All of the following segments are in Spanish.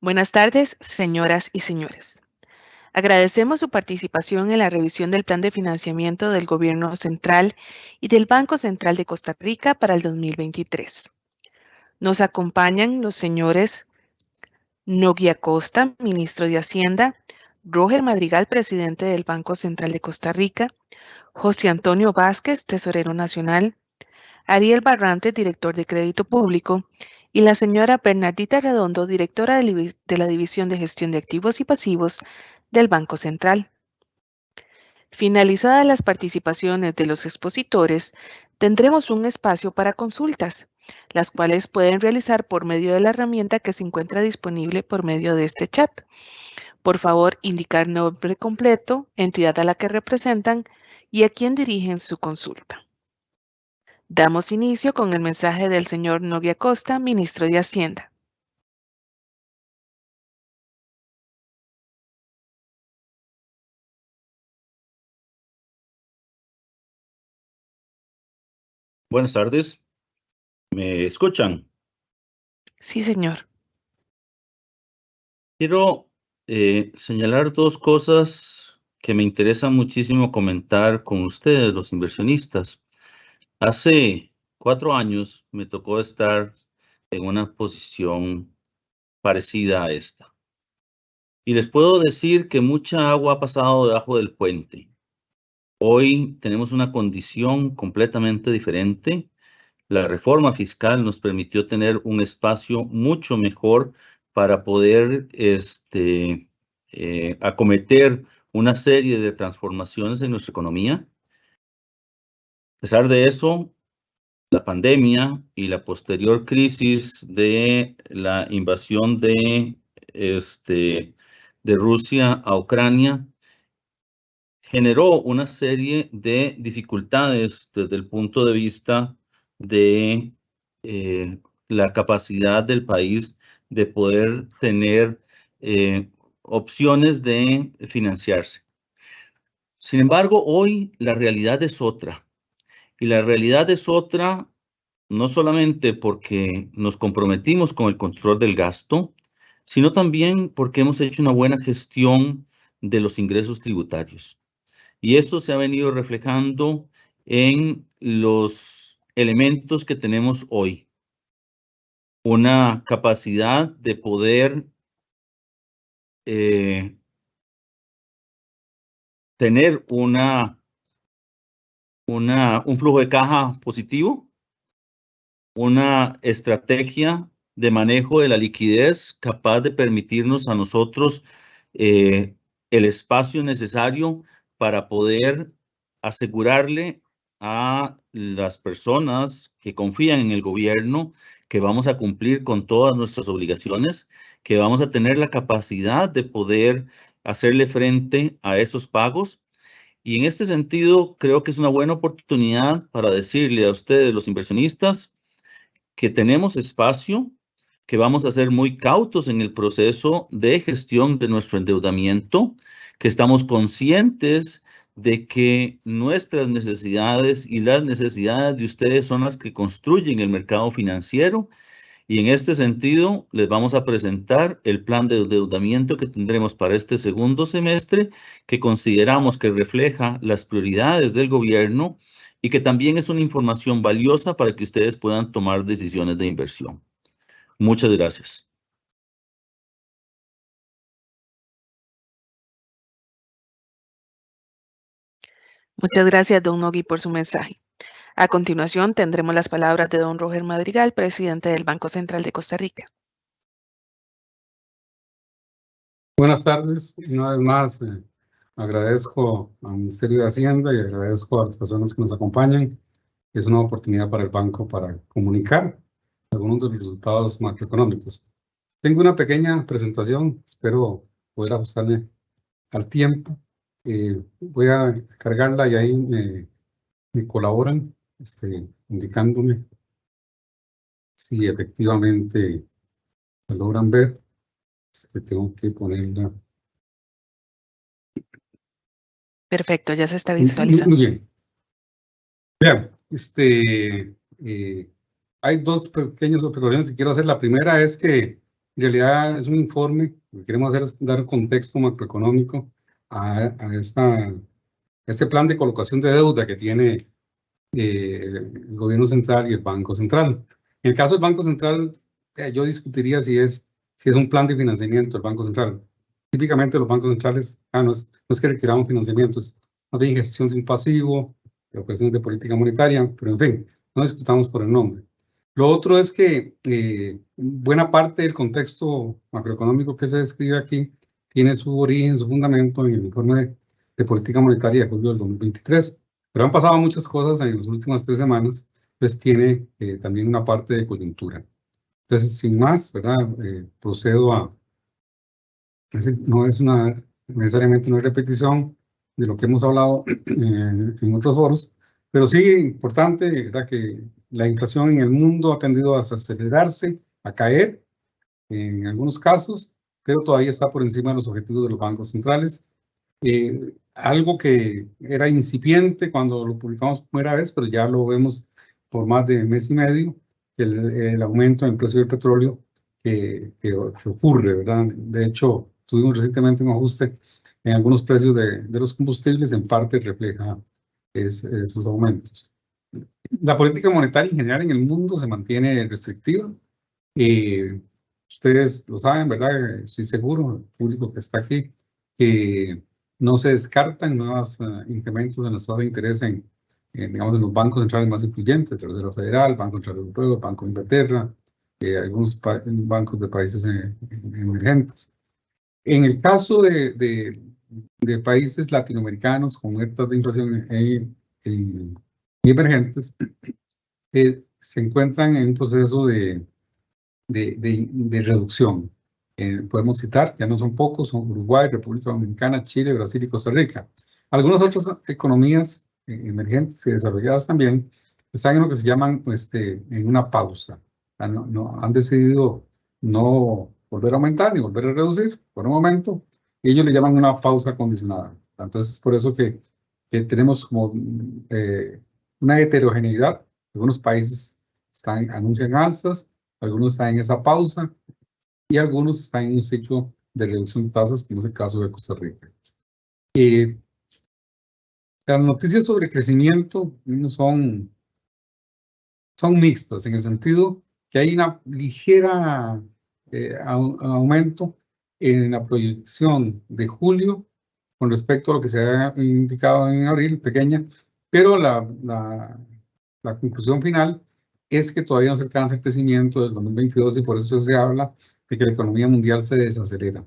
Buenas tardes, señoras y señores. Agradecemos su participación en la revisión del Plan de Financiamiento del Gobierno Central y del Banco Central de Costa Rica para el 2023. Nos acompañan los señores Nogui Acosta, ministro de Hacienda, Roger Madrigal, presidente del Banco Central de Costa Rica, José Antonio Vázquez, tesorero nacional, Ariel Barrante, director de Crédito Público, y la señora Bernardita Redondo, directora de la División de Gestión de Activos y Pasivos del Banco Central. Finalizadas las participaciones de los expositores, tendremos un espacio para consultas, las cuales pueden realizar por medio de la herramienta que se encuentra disponible por medio de este chat. Por favor, indicar nombre completo, entidad a la que representan y a quién dirigen su consulta. Damos inicio con el mensaje del señor Nogui Acosta, ministro de Hacienda. Buenas tardes. ¿Me escuchan? Sí, señor. Quiero señalar dos cosas que me interesa muchísimo comentar con ustedes, los inversionistas. Hace 4 años me tocó estar en una posición parecida a esta. Y les puedo decir que mucha agua ha pasado debajo del puente. Hoy tenemos una condición completamente diferente. La reforma fiscal nos permitió tener un espacio mucho mejor para poder acometer una serie de transformaciones en nuestra economía. A pesar de eso, la pandemia y la posterior crisis de la invasión de Rusia a Ucrania generó una serie de dificultades desde el punto de vista de la capacidad del país de poder tener opciones de financiarse. Sin embargo, hoy la realidad es otra. Y la realidad es otra no solamente porque nos comprometimos con el control del gasto, sino también porque hemos hecho una buena gestión de los ingresos tributarios. Y esto se ha venido reflejando en los elementos que tenemos hoy. Una capacidad de poder tener un flujo de caja positivo, una estrategia de manejo de la liquidez capaz de permitirnos a nosotros el espacio necesario para poder asegurarle a las personas que confían en el gobierno que vamos a cumplir con todas nuestras obligaciones, que vamos a tener la capacidad de poder hacerle frente a esos pagos. Y en este sentido, creo que es una buena oportunidad para decirle a ustedes, los inversionistas, que tenemos espacio, que vamos a ser muy cautos en el proceso de gestión de nuestro endeudamiento, que estamos conscientes de que nuestras necesidades y las necesidades de ustedes son las que construyen el mercado financiero. Y en este sentido, les vamos a presentar el plan de endeudamiento que tendremos para este segundo semestre, que consideramos que refleja las prioridades del gobierno y que también es una información valiosa para que ustedes puedan tomar decisiones de inversión. Muchas gracias. Muchas gracias, don Nogui, por su mensaje. A continuación, tendremos las palabras de don Roger Madrigal, presidente del Banco Central de Costa Rica. Buenas tardes. Una vez más, agradezco al Ministerio de Hacienda y agradezco a las personas que nos acompañan. Es una oportunidad para el banco para comunicar algunos de los resultados macroeconómicos. Tengo una pequeña presentación, espero poder ajustarme al tiempo. Voy a cargarla y ahí me colaboran, indicándome si efectivamente lo logran ver. Tengo que ponerla. Perfecto, ya se está visualizando. Muy bien. Vean, hay dos pequeñas observaciones que quiero hacer. La primera es que En realidad es un informe, lo que queremos hacer es dar contexto macroeconómico a este plan de colocación de deuda que tiene el gobierno central y el Banco Central. En el caso del Banco Central, yo discutiría si es un plan de financiamiento del Banco Central. Típicamente los bancos centrales, no es que requiramos financiamiento, es más bien gestión de un pasivo, de operaciones de política monetaria, pero en fin, no discutamos por el nombre. Lo otro es que buena parte del contexto macroeconómico que se describe aquí tiene su origen, su fundamento en el informe de política monetaria de julio del 2023. Pero han pasado muchas cosas en las últimas 3 semanas, pues tiene también una parte de coyuntura. Entonces, sin más, ¿verdad? Procedo a... No es necesariamente una repetición de lo que hemos hablado en otros foros, pero sí importante, ¿verdad? Que la inflación en el mundo ha tendido a acelerarse, a caer en algunos casos, pero todavía está por encima de los objetivos de los bancos centrales. Algo que era incipiente cuando lo publicamos por primera vez, pero ya lo vemos por más de mes y medio, el aumento en el precio del petróleo que ocurre, ¿verdad? De hecho, tuvimos recientemente un ajuste en algunos precios de los combustibles, en parte refleja esos aumentos. La política monetaria en general en el mundo se mantiene restrictiva. Ustedes lo saben, ¿verdad? Estoy seguro, el público que está aquí, que no se descartan nuevos incrementos en las tasas de interés digamos, en los bancos centrales más influyentes, la Reserva Federal, el Banco Central Europeo, el Banco de Inglaterra, algunos bancos de países emergentes. En el caso de países latinoamericanos con metas de inflación emergentes, se encuentran en un proceso de reducción. Podemos citar, ya no son pocos, son Uruguay, República Dominicana, Chile, Brasil y Costa Rica. Algunas otras economías emergentes y desarrolladas también están en lo que se llaman en una pausa. Han decidido no volver a aumentar ni volver a reducir por un momento, y ellos le llaman una pausa condicionada. Entonces, es por eso que tenemos como una heterogeneidad. Algunos países anuncian alzas, algunos están en esa pausa y algunos están en un ciclo de reducción de tasas, como es el caso de Costa Rica. Las noticias sobre crecimiento son mixtas, en el sentido que hay una ligera aumento en la proyección de julio con respecto a lo que se ha indicado en abril, pequeña, pero la conclusión final es que todavía no se alcanza el crecimiento del 2022 y por eso se habla de que la economía mundial se desacelera.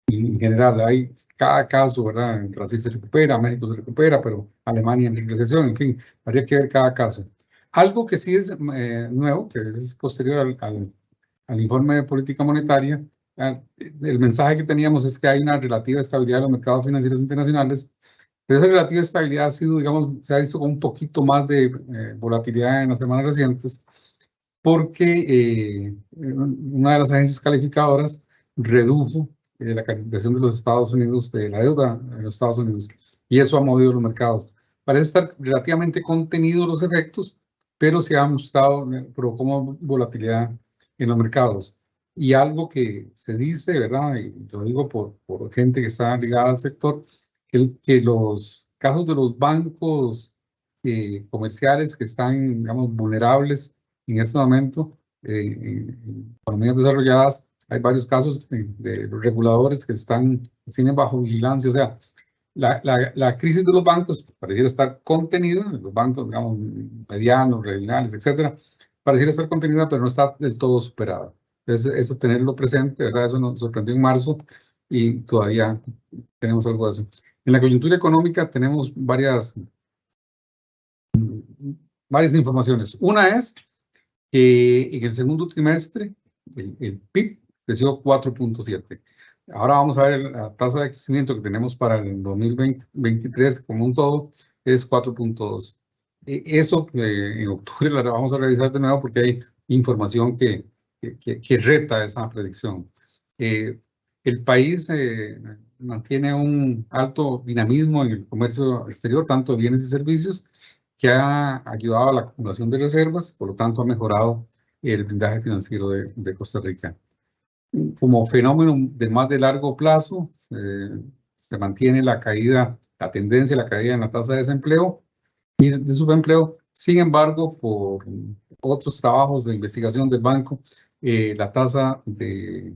Y en general, hay cada caso, ¿verdad? En Brasil se recupera, México se recupera, pero Alemania en recesión, en fin, habría que ver cada caso. Algo que sí es nuevo, que es posterior al informe de política monetaria, el mensaje que teníamos es que hay una relativa estabilidad de los mercados financieros internacionales, pero esa relativa estabilidad ha sido, digamos, se ha visto con un poquito más de volatilidad en las semanas recientes, porque una de las agencias calificadoras redujo la calificación de los Estados Unidos, de la deuda de los Estados Unidos, y eso ha movido los mercados. Parece estar relativamente contenidos los efectos, pero se ha mostrado, provocó volatilidad en los mercados. Y algo que se dice, ¿verdad? Y lo digo por gente que está ligada al sector, que los casos de los bancos comerciales que están, digamos, vulnerables en este momento, en economías desarrolladas, hay varios casos de los reguladores que tienen bajo vigilancia. O sea, la crisis de los bancos pareciera estar contenida, los bancos, digamos, medianos, regionales, etcétera, pareciera estar contenida, pero no está del todo superada. Entonces, eso tenerlo presente, ¿verdad? Eso nos sorprendió en marzo y todavía tenemos algo de eso. En la coyuntura económica tenemos varias informaciones. Una es que en el segundo trimestre el PIB creció 4.7. Ahora vamos a ver la tasa de crecimiento que tenemos para el 2023 como un todo, es 4.2. Eso en octubre la vamos a revisar de nuevo porque hay información que reta esa predicción. El país mantiene un alto dinamismo en el comercio exterior, tanto de bienes y servicios, que ha ayudado a la acumulación de reservas, por lo tanto ha mejorado el blindaje financiero de Costa Rica. como fenómeno de más de largo plazo, se mantiene la caída, la tendencia, la caída en la tasa de desempleo y de subempleo. Sin embargo, por otros trabajos de investigación del banco, la tasa de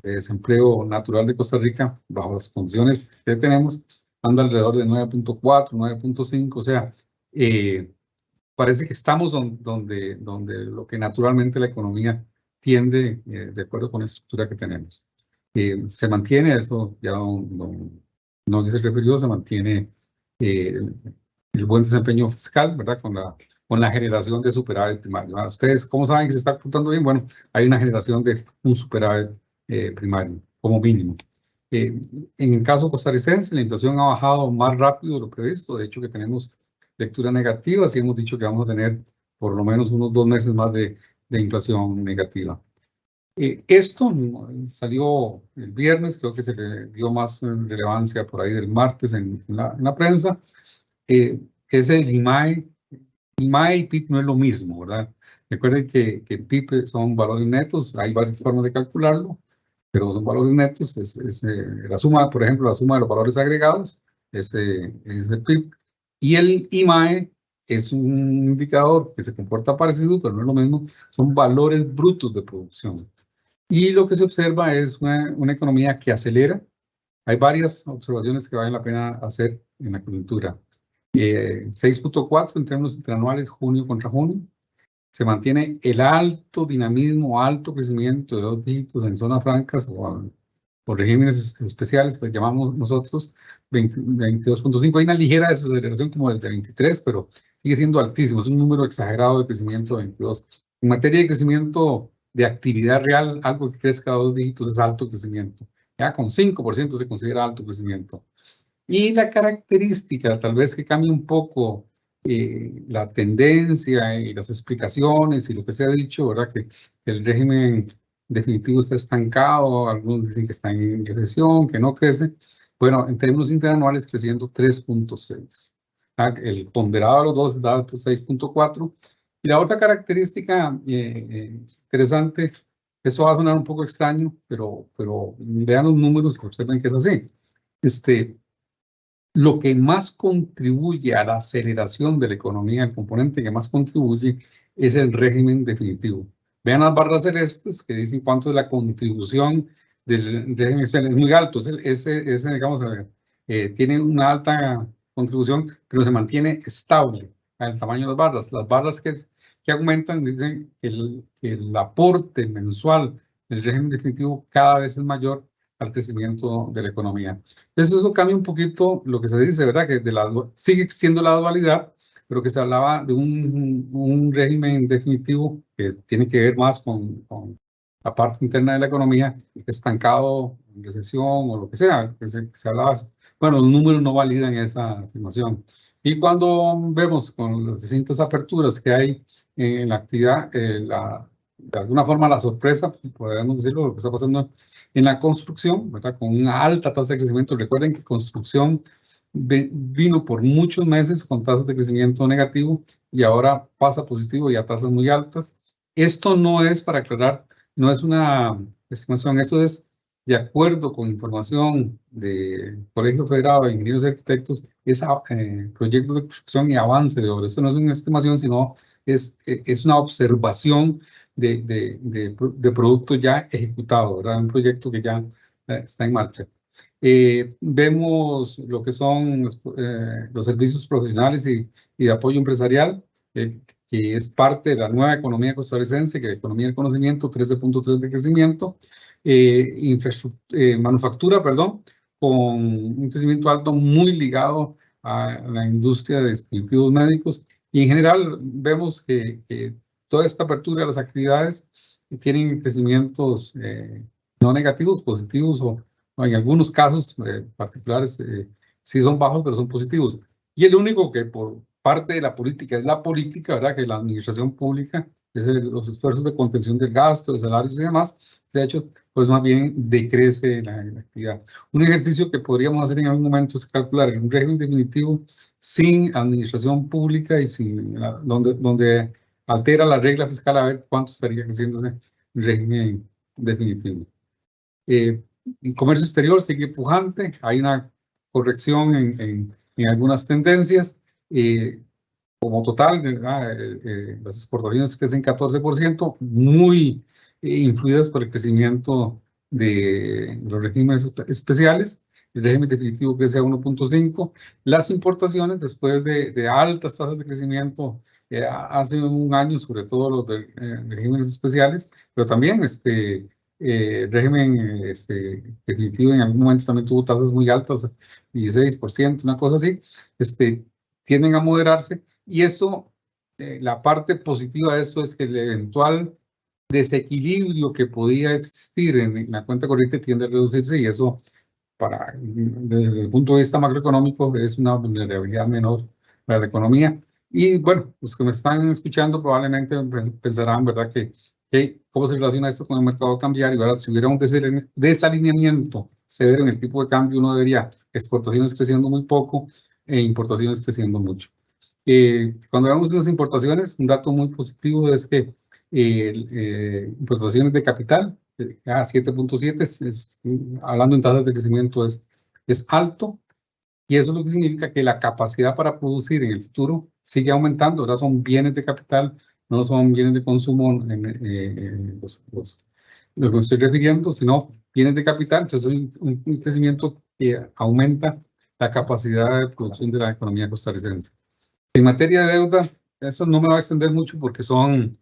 desempleo natural de Costa Rica, bajo las condiciones que tenemos, anda alrededor de 9.4, 9.5, o sea, parece que estamos donde lo que naturalmente la economía tiende, de acuerdo con la estructura que tenemos. Se mantiene, eso ya no se refirió, se mantiene el buen desempeño fiscal, ¿verdad? Con la generación de superávit primario. ¿Ustedes cómo saben que se está portando bien? Bueno, hay una generación de un superávit primario, como mínimo. En el caso costarricense, la inflación ha bajado más rápido de lo previsto. De hecho, que tenemos lectura negativa, y hemos dicho que vamos a tener por lo menos unos 2 meses más de inflación negativa. Esto salió el viernes, creo que se le dio más relevancia por ahí del martes en la prensa. Es el IMAE. IMAE y PIB no es lo mismo, ¿verdad? Recuerden que PIB son valores netos, hay varias formas de calcularlo, pero son valores netos, la suma, por ejemplo, la suma de los valores agregados, es el PIB. Y el IMAE es un indicador que se comporta parecido, pero no es lo mismo, son valores brutos de producción. Y lo que se observa es una economía que acelera. Hay varias observaciones que valen la pena hacer en la coyuntura. 6.4 en términos interanuales, junio contra junio. Se mantiene el alto dinamismo, alto crecimiento de 2 dígitos en zonas francas o regímenes especiales, que llamamos nosotros, 22.5. Hay una ligera desaceleración como del de 23, pero sigue siendo altísimo. Es un número exagerado de crecimiento de 22. En materia de crecimiento de actividad real, algo que crezca a 2 dígitos es alto crecimiento. Ya con 5% se considera alto crecimiento. Y la característica, tal vez que cambie un poco la tendencia y las explicaciones y lo que se ha dicho, ¿verdad? Que el régimen definitivo está estancado, algunos dicen que está en recesión, que no crece. Bueno, en términos interanuales creciendo 3.6. El ponderado de los dos da 6.4. Y la otra característica interesante, eso va a sonar un poco extraño, pero vean los números y observen que es así. Lo que más contribuye a la aceleración de la economía, el componente que más contribuye, es el régimen definitivo. Vean las barras celestes que dicen cuánto es la contribución del régimen especial. Es muy alto, ese digamos, tiene una alta contribución, pero se mantiene estable al tamaño de las barras. Las barras que aumentan dicen que el aporte mensual del régimen definitivo cada vez es mayor al crecimiento de la economía. Entonces eso cambia un poquito lo que se dice, ¿verdad? Que sigue existiendo la dualidad, pero que se hablaba de un régimen definitivo que tiene que ver más con la parte interna de la economía, estancado, en recesión o lo que sea, que se hablaba. Bueno, los números no validan esa afirmación. Y cuando vemos con las distintas aperturas que hay en la actividad, de alguna forma la sorpresa, podemos decirlo, lo que está pasando en la construcción, ¿verdad? Con una alta tasa de crecimiento. Recuerden que construcción vino por muchos meses con tasas de crecimiento negativo y ahora pasa positivo y a tasas muy altas. Esto no es, para aclarar, no es una estimación, esto es de acuerdo con información del Colegio Federado de Ingenieros y Arquitectos, es proyectos de construcción y avance de obra. Esto no es una estimación, sino es una observación de producto ya ejecutado, ¿verdad? Un proyecto que ya está en marcha. Vemos lo que son los servicios profesionales y de apoyo empresarial, que es parte de la nueva economía costarricense, que es la economía del conocimiento, 13.3 de crecimiento, manufactura, perdón, con un crecimiento alto muy ligado a la industria de dispositivos médicos, y en general vemos que toda esta apertura de las actividades tienen crecimientos no negativos, positivos, o en algunos casos particulares sí son bajos, pero son positivos. Y el único que por parte de la política es la política, ¿verdad? Que la administración pública, los esfuerzos de contención del gasto, de salarios y demás, se ha hecho, pues más bien decrece la actividad. Un ejercicio que podríamos hacer en algún momento es calcular un régimen definitivo sin administración pública y donde altera la regla fiscal, a ver cuánto estaría creciendo ese régimen definitivo. El comercio exterior sigue pujante, hay una corrección en algunas tendencias. Como total, las exportaciones crecen 14%, muy influidas por el crecimiento de los regímenes especiales. El régimen definitivo crece a 1.5. Las importaciones, después de altas tasas de crecimiento hace un año, sobre todo los de regímenes especiales, pero también régimen definitivo en algún momento también tuvo tasas muy altas, 16%, una cosa así, tienden a moderarse. Y eso, la parte positiva de esto es que el eventual desequilibrio que podía existir en la cuenta corriente tiende a reducirse, y eso, desde el punto de vista macroeconómico, es una vulnerabilidad menor para la economía. Y bueno, los que me están escuchando probablemente pensarán, ¿verdad?, que cómo se relaciona esto con el mercado cambiario, ¿verdad? Si hubiera un desalineamiento severo en el tipo de cambio, uno debería exportaciones creciendo muy poco e importaciones creciendo mucho. Cuando vemos las importaciones, un dato muy positivo es que importaciones de capital, a 7.7, hablando en tasas de crecimiento, es alto, y eso es lo que significa que la capacidad para producir en el futuro sigue aumentando. Ahora son bienes de capital, no son bienes de consumo los que me estoy refiriendo, sino bienes de capital. Entonces es un crecimiento que aumenta la capacidad de producción de la economía costarricense. En materia de deuda, eso no me va a extender mucho porque son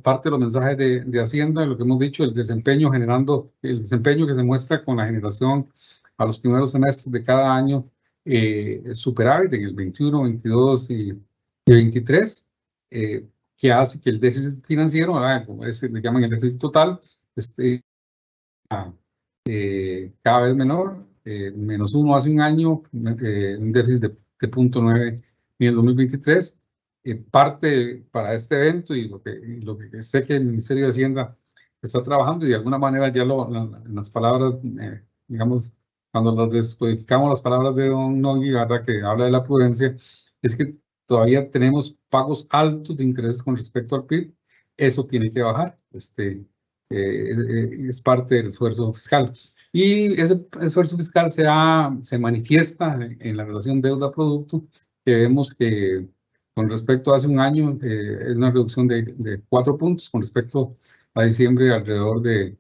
parte de los mensajes de Hacienda, lo que hemos dicho, el desempeño que se muestra con la generación a los primeros semestres de cada año, superávit en el 21, 22 y 23, que hace que el déficit financiero, como le llaman el déficit total, cada vez menor, -1 hace un año, un déficit de 0.9 en el 2023. Parte para este evento y lo que sé que el Ministerio de Hacienda está trabajando, y de alguna manera ya en las palabras, digamos, cuando las descodificamos las palabras de don Nogui, ¿verdad?, que habla de la prudencia, es que todavía tenemos pagos altos de intereses con respecto al PIB. Eso tiene que bajar. Es parte del esfuerzo fiscal. Y ese esfuerzo fiscal se manifiesta en la relación deuda-producto, que vemos que con respecto a hace un año es una reducción de 4 puntos, con respecto a diciembre alrededor de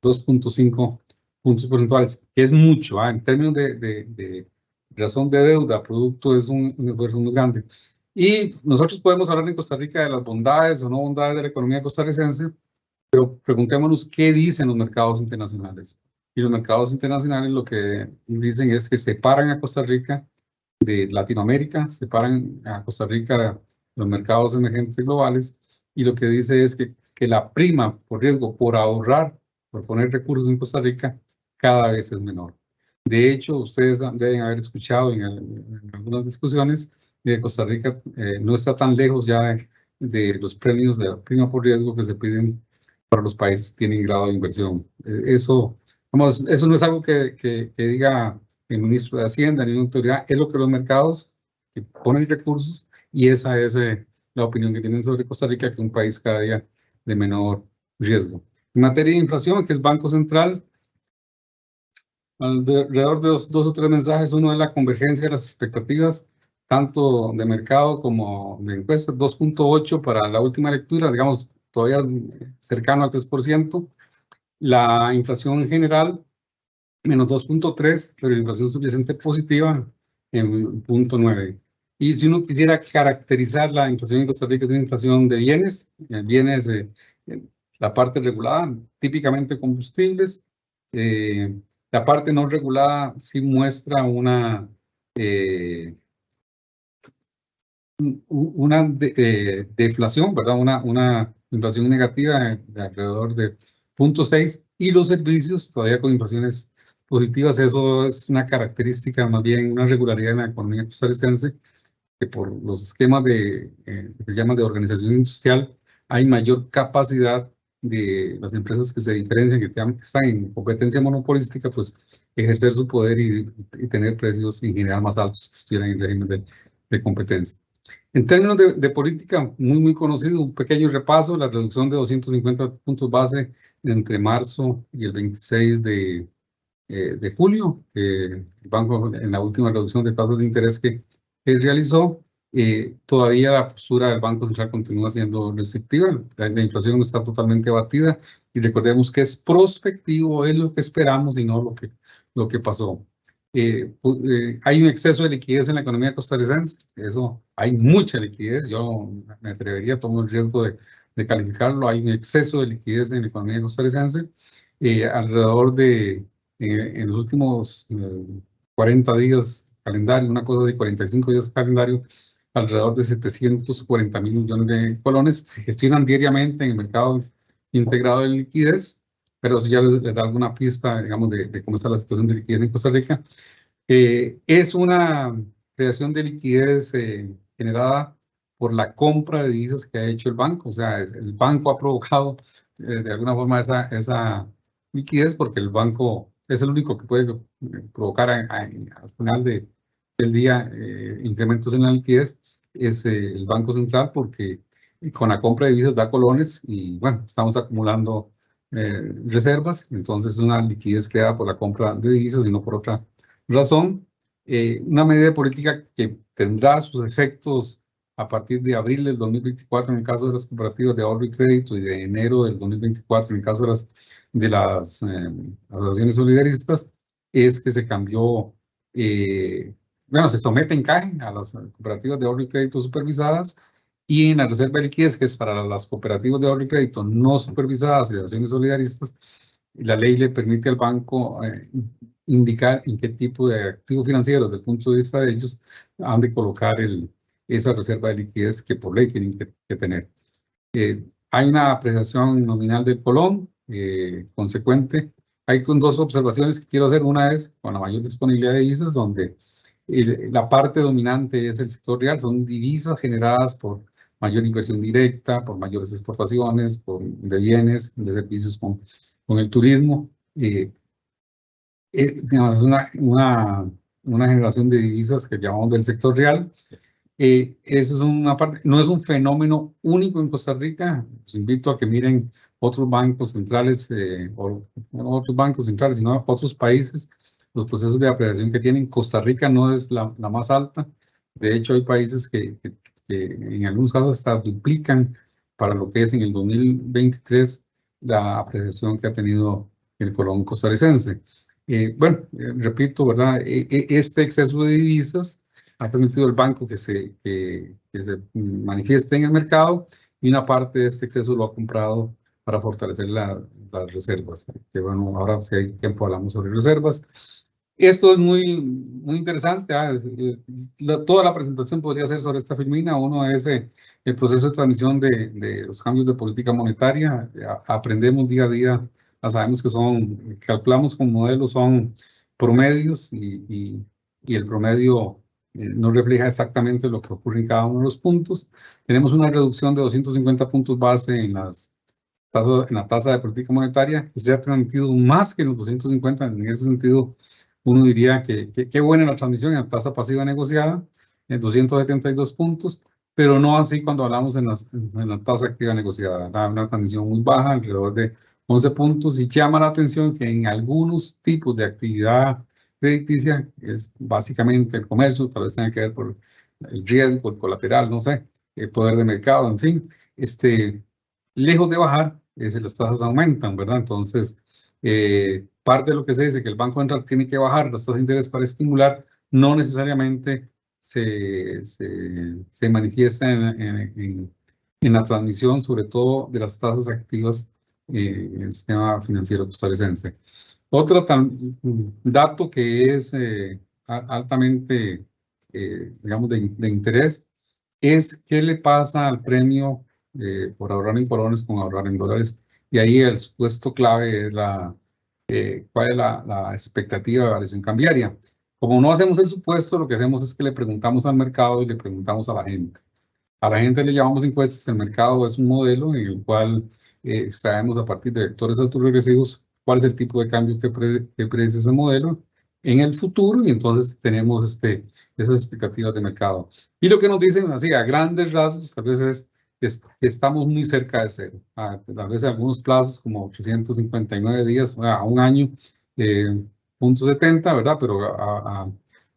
2.5 puntos porcentuales, que es mucho. En términos de razón de deuda-producto es un esfuerzo muy grande. Y nosotros podemos hablar en Costa Rica de las bondades o no bondades de la economía costarricense, pero preguntémonos qué dicen los mercados internacionales. Y los mercados internacionales lo que dicen es que separan a Costa Rica de Latinoamérica, separan a Costa Rica de los mercados emergentes globales, y lo que dice es que la prima por riesgo por ahorrar, por poner recursos en Costa Rica, cada vez es menor. De hecho, ustedes deben haber escuchado en algunas discusiones de Costa Rica no está tan lejos ya de los premios de prima por riesgo que se piden para los países que tienen grado de inversión. Eso no es algo que diga el ministro de Hacienda ni una autoridad, es lo que los mercados que ponen recursos, y esa es la opinión que tienen sobre Costa Rica, que es un país cada día de menor riesgo. En materia de inflación, que es Banco Central, alrededor de dos o tres mensajes. Uno es la convergencia de las expectativas, tanto de mercado como de encuestas, 2.8 para la última lectura, digamos, todavía cercano al 3%. La inflación en general, -2.3, pero la inflación subyacente positiva en 0.9. Y si uno quisiera caracterizar la inflación en Costa Rica, es una inflación de bienes, la parte regulada, típicamente combustibles. La parte no regulada sí muestra una deflación, ¿verdad? Una inflación negativa de alrededor de 0.6, y los servicios todavía con inflaciones positivas. Eso es una característica, más bien una regularidad en la economía costarricense, que por los esquemas que se llama de organización industrial hay mayor capacidad de las empresas que se diferencian, que están en competencia monopolística, pues ejercer su poder y tener precios en general más altos que estuvieran en régimen de competencia. En términos de política, muy conocido, un pequeño repaso, la reducción de 250 puntos base entre marzo y el 26 de julio. El banco, en la última reducción de tasas de interés que realizó, todavía la postura del Banco Central continúa siendo restrictiva. La inflación no está totalmente abatida y recordemos que es prospectivo, es lo que esperamos y no lo que pasó. Hay un exceso de liquidez en la economía costarricense, eso, hay mucha liquidez, yo me atrevería a tomar el riesgo de calificarlo, hay un exceso de liquidez en la economía costarricense, alrededor de, en los últimos 40 días calendario, una cosa de 45 días calendario, alrededor de 740.000 millones de colones se gestionan diariamente en el mercado integrado de liquidez, pero si ya les da alguna pista, digamos, de cómo está la situación de liquidez en Costa Rica. Es una creación de liquidez generada por la compra de divisas que ha hecho el banco. O sea, el banco ha provocado de alguna forma esa liquidez porque el banco es el único que puede provocar al final del día incrementos en la liquidez. Es el Banco Central porque con la compra de divisas da colones y bueno, estamos acumulando reservas. Entonces es una liquidez creada por la compra de divisas y no por otra razón. Una medida de política que tendrá sus efectos a partir de abril del 2024 en el caso de las cooperativas de ahorro y crédito y de enero del 2024 en el caso de las asociaciones solidaristas, es que se cambió, bueno, se somete en CAE a las cooperativas de ahorro y crédito supervisadas y en la reserva de liquidez, que es para las cooperativas de ahorro y crédito no supervisadas y asociaciones solidaristas, la ley le permite al banco indicar en qué tipo de activo financiero, desde el punto de vista de ellos, han de colocar esa reserva de liquidez que por ley tienen que tener. Hay una apreciación nominal del colón consecuente. Hay con dos observaciones que quiero hacer. Una es con la mayor disponibilidad de divisas, donde la parte dominante es el sector real, son divisas generadas por mayor inversión directa, por mayores exportaciones, de bienes, de servicios con el turismo. Digamos, una generación de divisas que llamamos del sector real. Esa es una parte, no es un fenómeno único en Costa Rica. Los invito a que miren otros bancos centrales, o no otros bancos centrales, sino otros países, los procesos de apreciación que tienen. Costa Rica no es la más alta. De hecho, hay países que en algunos casos hasta duplican para lo que es en el 2023 la apreciación que ha tenido el colón costarricense. Bueno, repito, ¿verdad? Este exceso de divisas ha permitido al banco que se manifieste en el mercado y una parte de este exceso lo ha comprado para fortalecer las reservas. Que bueno, ahora si hay tiempo hablamos sobre reservas. Esto es muy interesante. Toda la presentación podría ser sobre esta filmina. Uno es el proceso de transmisión de los cambios de política monetaria. Aprendemos día a día. Sabemos que calculamos con modelos, son promedios y el promedio no refleja exactamente lo que ocurre en cada uno de los puntos. Tenemos una reducción de 250 puntos base en la tasa de política monetaria, que se ha transmitido más que los 250. En ese sentido, uno diría que qué buena la transmisión en la tasa pasiva negociada, en 272 puntos, pero no así cuando hablamos en la tasa activa negociada. Una transmisión muy baja, alrededor de 11 puntos, y llama la atención que en algunos tipos de actividad crediticia, es básicamente el comercio, tal vez tenga que ver por el riesgo, el colateral, no sé, el poder de mercado, en fin, lejos de bajar, las tasas aumentan, ¿verdad? Entonces, parte de lo que se dice que el Banco Central tiene que bajar las tasas de interés para estimular, no necesariamente se manifiesta en la transmisión, sobre todo de las tasas activas en el sistema financiero costarricense. Otro dato que es altamente, digamos, de interés es qué le pasa al premio por ahorrar en colones con ahorrar en dólares. Y ahí el supuesto clave es cuál es la expectativa de variación cambiaria. Como no hacemos el supuesto, lo que hacemos es que le preguntamos al mercado y le preguntamos a la gente. A la gente le llamamos encuestas. El mercado es un modelo en el cual extraemos a partir de vectores autoregresivos cuál es el tipo de cambio que predice ese modelo en el futuro, y entonces tenemos esas expectativas de mercado. Y lo que nos dicen, así a grandes rasgos, tal vez es que estamos muy cerca de cero. Tal vez algunos plazos como 359 días, a un año, 0.70, ¿verdad? Pero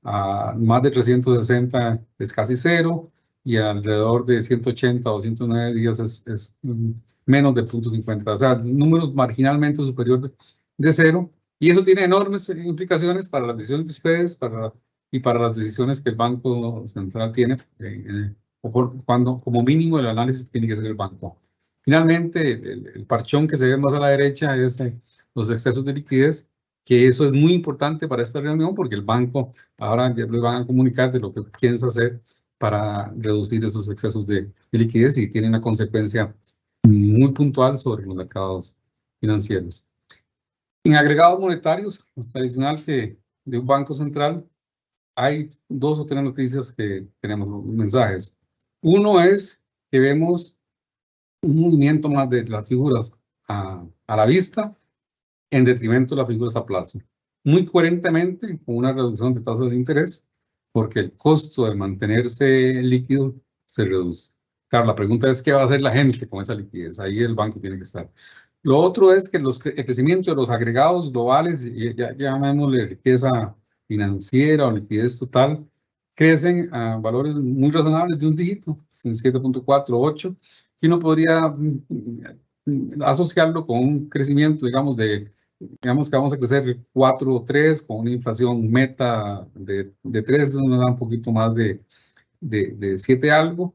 a más de 360 es casi cero, y alrededor de 180 o 209 días es menos de 0.50. O sea, números marginalmente superiores de cero. Y eso tiene enormes implicaciones para las decisiones de ustedes y para las decisiones que el Banco Central tiene, cuando como mínimo el análisis tiene que hacer el banco. Finalmente, el parchón que se ve más a la derecha es los excesos de liquidez, que eso es muy importante para esta reunión porque el banco ahora ya les van a comunicar de lo que piensa hacer para reducir esos excesos de liquidez y tiene una consecuencia muy puntual sobre los mercados financieros. En agregados monetarios, tradicional que de un banco central, hay 2 o 3 noticias que tenemos, mensajes. Uno es que vemos un movimiento más de las figuras a la vista en detrimento de las figuras a plazo. Muy coherentemente con una reducción de tasas de interés, porque el costo de mantenerse líquido se reduce. Claro, la pregunta es qué va a hacer la gente con esa liquidez. Ahí el banco tiene que estar. Lo otro es que el crecimiento de los agregados globales, ya llamémosle riqueza financiera o liquidez total, crecen a valores muy razonables de un dígito, 7.4, 8, que uno podría asociarlo con un crecimiento, digamos que vamos a crecer 4 o 3 con una inflación meta de 3, eso nos da un poquito más de 7 algo,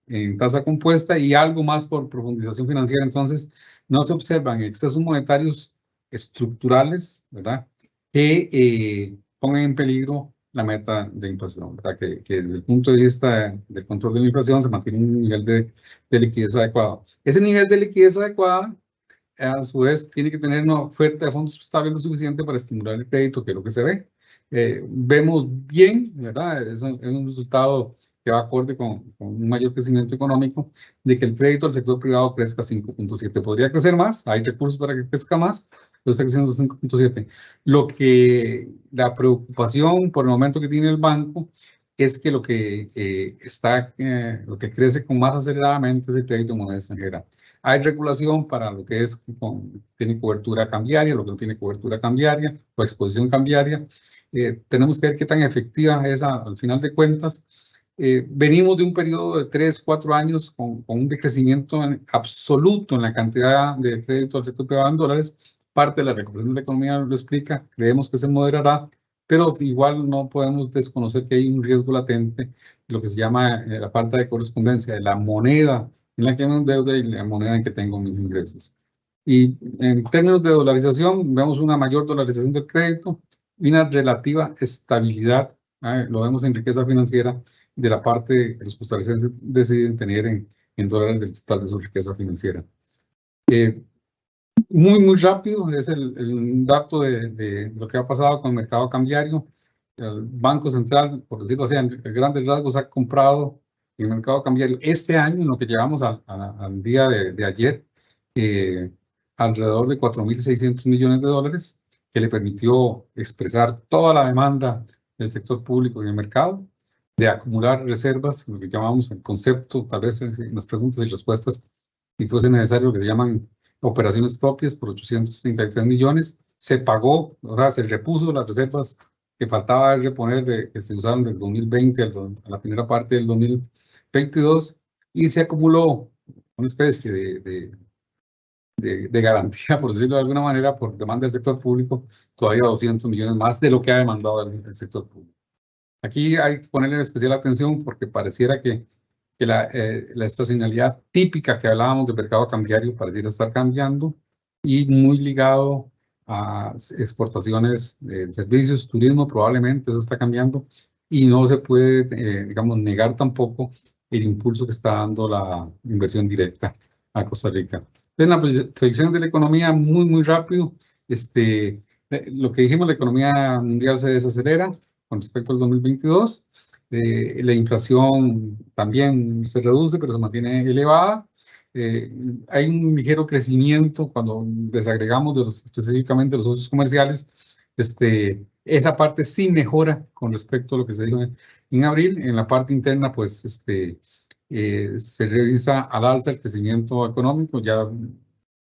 en tasa compuesta y algo más por profundización financiera. Entonces, no se observan excesos monetarios estructurales, ¿verdad? Que pongan en peligro la meta de inflación, ¿verdad? Que desde el punto de vista del control de la inflación se mantiene un nivel de liquidez adecuado. Ese nivel de liquidez adecuada, a su vez, tiene que tener una oferta de fondos estable lo suficiente para estimular el crédito, que es lo que se ve. Vemos bien, ¿verdad? Es un resultado que va acorde con un mayor crecimiento económico, de que el crédito al sector privado crezca 5.7. Podría crecer más, hay recursos para que crezca más, pero está creciendo 5.7. La preocupación por el momento que tiene el banco es que lo que crece con más aceleradamente es el crédito en moneda extranjera. Hay regulación para lo que tiene cobertura cambiaria, lo que no tiene cobertura cambiaria o exposición cambiaria. Tenemos que ver qué tan efectiva es al final de cuentas. Venimos de un periodo de 3, 4 años con un decrecimiento absoluto en la cantidad de crédito al sector privado en dólares. Parte de la recuperación de la economía lo explica, creemos que se moderará, pero igual no podemos desconocer que hay un riesgo latente, lo que se llama la falta de correspondencia de la moneda en la que me endeudo y la moneda en que tengo mis ingresos. Y en términos de dolarización, vemos una mayor dolarización del crédito y una relativa estabilidad, lo vemos en riqueza financiera, de la parte que los costarricenses deciden tener en dólares del total de su riqueza financiera. Muy rápido es el dato de lo que ha pasado con el mercado cambiario. El Banco Central, por decirlo así, en grandes rasgos ha comprado el mercado cambiario este año, en lo que llevamos al día de ayer, alrededor de 4.600 millones de dólares, que le permitió expresar toda la demanda del sector público en el mercado, de acumular reservas, lo que llamamos el concepto, tal vez en las preguntas y respuestas, si fuese necesario, lo que se llaman operaciones propias por 833 millones. Se pagó, o sea, se repuso las reservas que faltaba reponer, que se usaron del 2020 a la primera parte del 2022, y se acumuló una especie de garantía, por decirlo de alguna manera, por demanda del sector público, todavía 200 millones más de lo que ha demandado el sector público. Aquí hay que ponerle especial atención porque pareciera que la estacionalidad típica que hablábamos del mercado cambiario pareciera estar cambiando, y muy ligado a exportaciones de servicios, turismo, probablemente eso está cambiando, y no se puede, digamos, negar tampoco el impulso que está dando la inversión directa a Costa Rica. En la proyección de la economía, muy rápido, lo que dijimos, la economía mundial se desacelera con respecto al 2022. La inflación también se reduce, pero se mantiene elevada. Hay un ligero crecimiento cuando desagregamos específicamente los socios comerciales esa parte sí mejora con respecto a lo que se dijo en abril. En la parte interna, pues, se revisa al alza el crecimiento económico, ya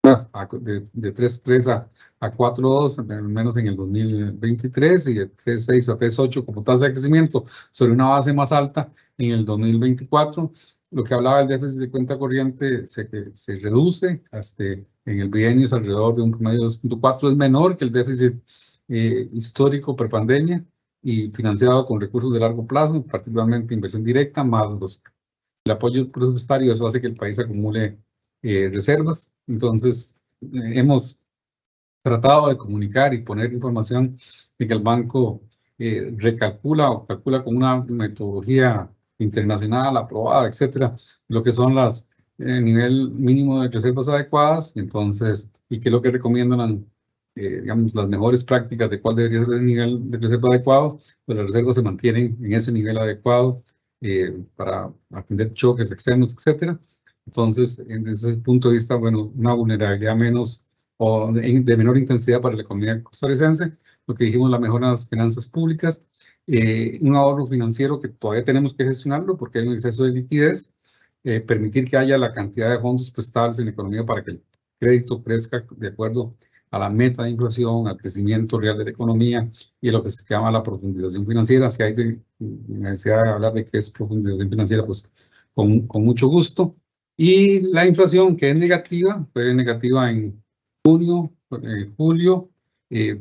de 3.3 a 4.2, al menos en el 2023, y de 3.6 a 3.8 como tasa de crecimiento, sobre una base más alta en el 2024. Lo que hablaba del déficit de cuenta corriente se reduce, en el bienio es alrededor de un promedio de 2.4, es menor que el déficit histórico prepandemia y financiado con recursos de largo plazo, particularmente inversión directa, más el apoyo presupuestario. Eso hace que el país acumule reservas. Entonces, hemos tratado de comunicar y poner información de que el banco recalcula o calcula con una metodología internacional aprobada, etcétera, lo que son las nivel mínimo de reservas adecuadas, y qué es lo que recomiendan, digamos, las mejores prácticas de cuál debería ser el nivel de reserva adecuado. Pues las reservas se mantienen en ese nivel adecuado para atender choques externos, etcétera. Entonces, desde ese punto de vista, bueno, una vulnerabilidad menos o de menor intensidad para la economía costarricense. Lo que dijimos, la mejora de las finanzas públicas, un ahorro financiero que todavía tenemos que gestionarlo porque hay un exceso de liquidez, permitir que haya la cantidad de fondos prestables en la economía para que el crédito crezca de acuerdo a la meta de inflación, al crecimiento real de la economía y a lo que se llama la profundización financiera. Si hay necesidad de hablar de qué es profundización financiera, pues con mucho gusto. Y la inflación, que es negativa, fue negativa en junio, julio,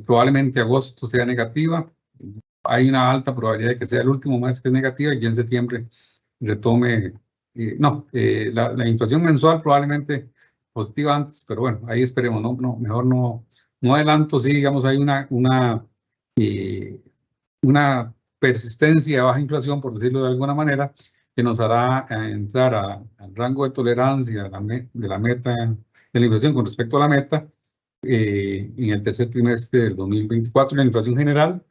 probablemente agosto sea negativa. Hay una alta probabilidad de que sea el último mes que es negativa y en septiembre retome. La inflación mensual probablemente positiva antes, pero bueno, ahí esperemos. Mejor no adelanto. Sí, digamos, hay una persistencia de baja inflación, por decirlo de alguna manera, que nos hará entrar al rango de tolerancia de la meta de la inflación con respecto a la meta en el tercer trimestre del 2024. La inflación general,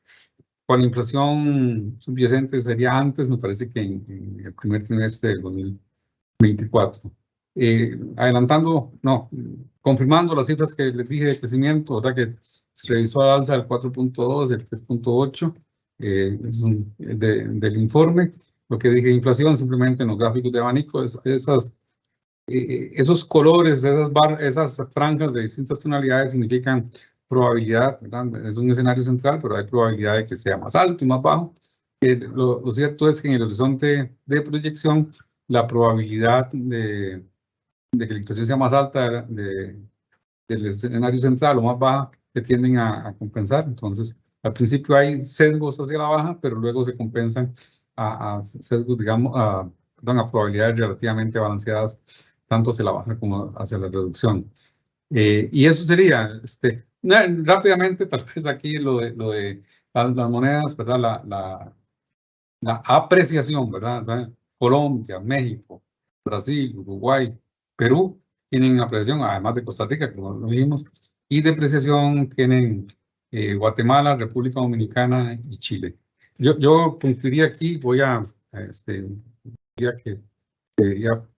con la inflación subyacente sería antes, me parece que en el primer trimestre del 2024. Confirmando las cifras que les dije de crecimiento, ¿verdad? Que se revisó al alza del 4.2, el 3.8, del informe. Lo que dije, inflación, simplemente en los gráficos de abanico, esos colores, esas franjas de distintas tonalidades significan probabilidad, ¿verdad? Es un escenario central, pero hay probabilidad de que sea más alto y más bajo. Lo cierto es que en el horizonte de proyección, la probabilidad de que la inflación sea más alta del escenario central o más baja, que tienden a compensar. Entonces, al principio hay sesgos hacia la baja, pero luego se compensan a sesgos, digamos, a probabilidades relativamente balanceadas, tanto hacia la baja como hacia la reducción. Y eso sería, rápidamente, tal vez aquí lo de las monedas, ¿verdad? La apreciación, ¿verdad? Colombia, México, Brasil, Uruguay, Perú tienen apreciación, además de Costa Rica, como lo dijimos, y depreciación tienen Guatemala, República Dominicana y Chile. Yo concluiría aquí, voy a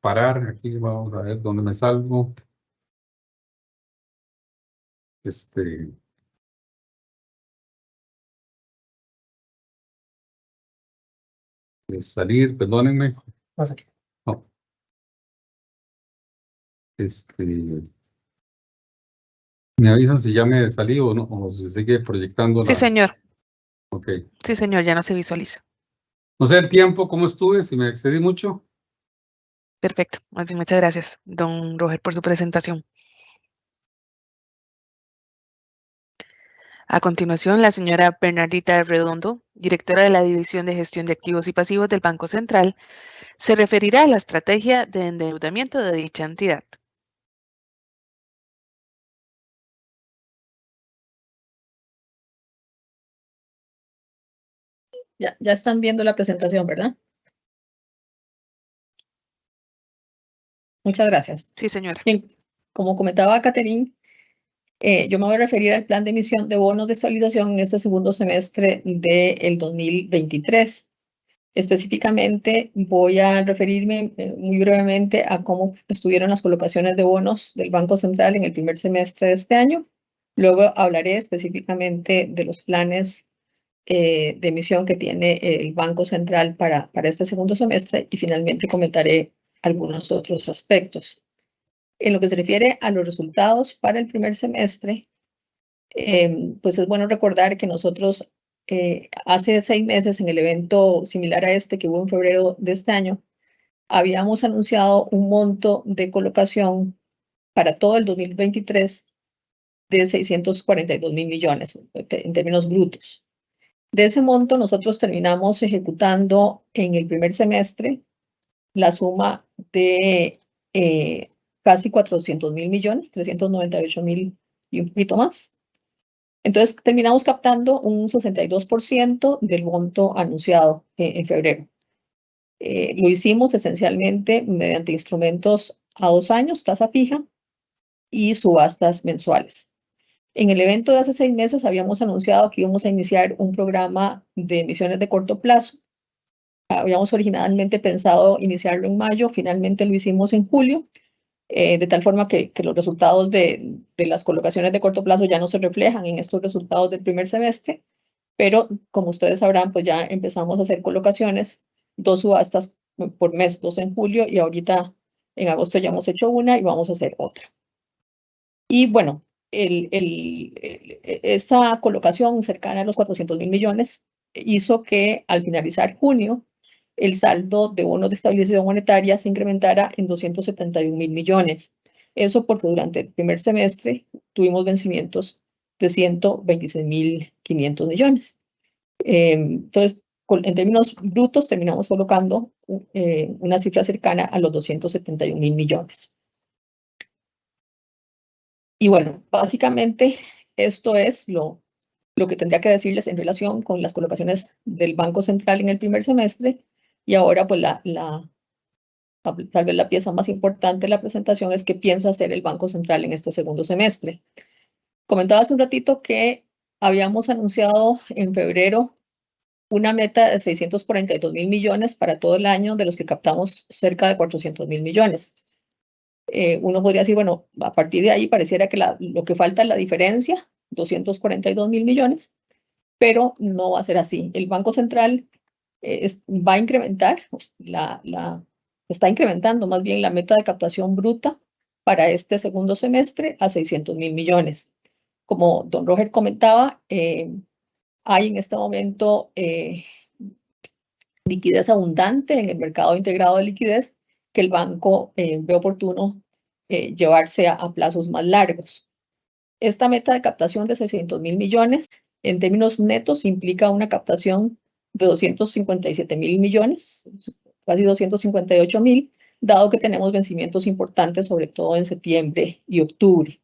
parar aquí, vamos a ver dónde me salgo. Salir, perdónenme. Pasa aquí. No. ¿Me avisan si ya me salí o no? O si sigue proyectando Sí, señor. Ok. Sí, señor, ya no se visualiza. No sé el tiempo, ¿cómo estuve? Si me excedí mucho. Perfecto. Más bien, muchas gracias, don Roger, por su presentación. A continuación, la señora Bernardita Redondo, directora de la División de Gestión de Activos y Pasivos del Banco Central, se referirá a la estrategia de endeudamiento de dicha entidad. Ya están viendo la presentación, ¿verdad? Muchas gracias. Sí, señora. Bien, como comentaba Catherine, yo me voy a referir al plan de emisión de bonos de estabilización en este segundo semestre del 2023. Específicamente voy a referirme muy brevemente a cómo estuvieron las colocaciones de bonos del Banco Central en el primer semestre de este año Luego hablaré específicamente de los planes de emisión que tiene el Banco Central para este segundo semestre y finalmente comentaré algunos otros aspectos. En lo que se refiere a los resultados para el primer semestre, pues es bueno recordar que nosotros hace 6 meses en el evento similar a este que hubo en febrero de este año, habíamos anunciado un monto de colocación para todo el 2023 de 642.000 millones en términos brutos. De ese monto nosotros terminamos ejecutando en el primer semestre la suma de casi 400.000 millones, 398.000 y un poquito más. Entonces terminamos captando un 62% del monto anunciado en febrero. Lo hicimos esencialmente mediante instrumentos a 2 años, tasa fija y subastas mensuales. En el evento de hace 6 meses habíamos anunciado que íbamos a iniciar un programa de emisiones de corto plazo. Habíamos originalmente pensado iniciarlo en mayo, finalmente lo hicimos en julio, de tal forma que los resultados de las colocaciones de corto plazo ya no se reflejan en estos resultados del primer semestre, pero como ustedes sabrán, pues ya empezamos a hacer colocaciones, 2 subastas por mes, 2 en julio y ahorita en agosto ya hemos hecho una y vamos a hacer otra. Y bueno, esa colocación cercana a los 400.000 millones hizo que al finalizar junio, el saldo de bonos de estabilización monetaria se incrementara en 271.000 millones. Eso porque durante el primer semestre tuvimos vencimientos de 126.500 millones. Entonces, en términos brutos, terminamos colocando una cifra cercana a los 271.000 millones. Y bueno, básicamente esto es lo que tendría que decirles en relación con las colocaciones del Banco Central en el primer semestre. Y ahora, pues tal vez la pieza más importante de la presentación es qué piensa hacer el Banco Central en este segundo semestre. Comentaba hace un ratito que habíamos anunciado en febrero una meta de 642.000 millones para todo el año, de los que captamos cerca de 400.000 millones. Uno podría decir, bueno, a partir de ahí pareciera que lo que falta es la diferencia, 242.000 millones, pero no va a ser así. El Banco Central va a incrementar, está incrementando más bien la meta de captación bruta para este segundo semestre a 600.000 millones. Como don Roger comentaba, hay en este momento liquidez abundante en el mercado integrado de liquidez que el banco ve oportuno llevarse a plazos más largos. Esta meta de captación de 600.000 millones en términos netos implica una captación de 257.000 millones, casi 258.000, dado que tenemos vencimientos importantes, sobre todo en septiembre y octubre.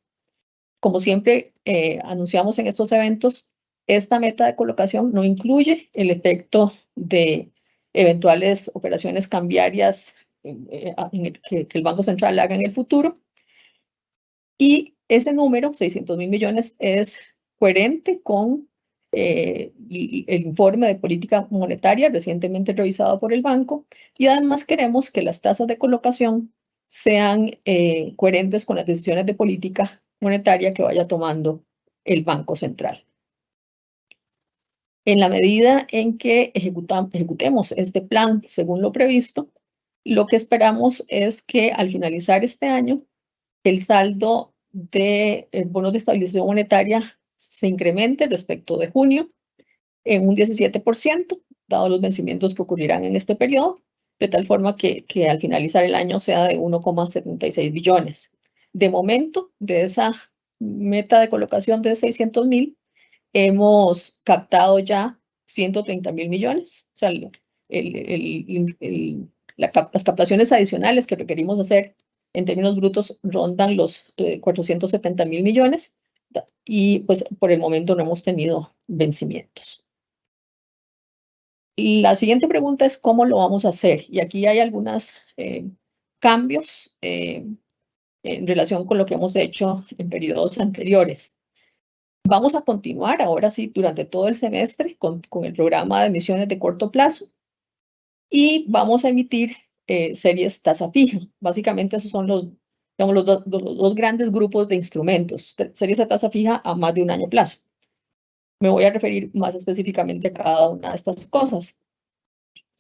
Como siempre anunciamos en estos eventos, esta meta de colocación no incluye el efecto de eventuales operaciones cambiarias que el Banco Central haga en el futuro. Y ese número, 600.000 millones, es coherente con el informe de política monetaria recientemente revisado por el banco. Y además queremos que las tasas de colocación sean coherentes con las decisiones de política monetaria que vaya tomando el Banco Central. En la medida en que ejecutemos este plan según lo previsto, lo que esperamos es que al finalizar este año, el saldo de bonos de estabilización monetaria se incremente respecto de junio en un 17%, dado los vencimientos que ocurrirán en este periodo, de tal forma que al finalizar el año sea de 1,76 billones. De momento, de esa meta de colocación de 600.000, hemos captado ya 130.000 millones. O sea, las captaciones adicionales que requerimos hacer en términos brutos rondan los 470.000 millones y pues por el momento no hemos tenido vencimientos. Y la siguiente pregunta es cómo lo vamos a hacer. Y aquí hay algunos cambios en relación con lo que hemos hecho en periodos anteriores. Vamos a continuar ahora sí durante todo el semestre con el programa de emisiones de corto plazo y vamos a emitir series tasa fija. Básicamente esos son digamos, los dos grandes grupos de instrumentos, series a tasa fija a más de un año plazo. Me voy a referir más específicamente a cada una de estas cosas.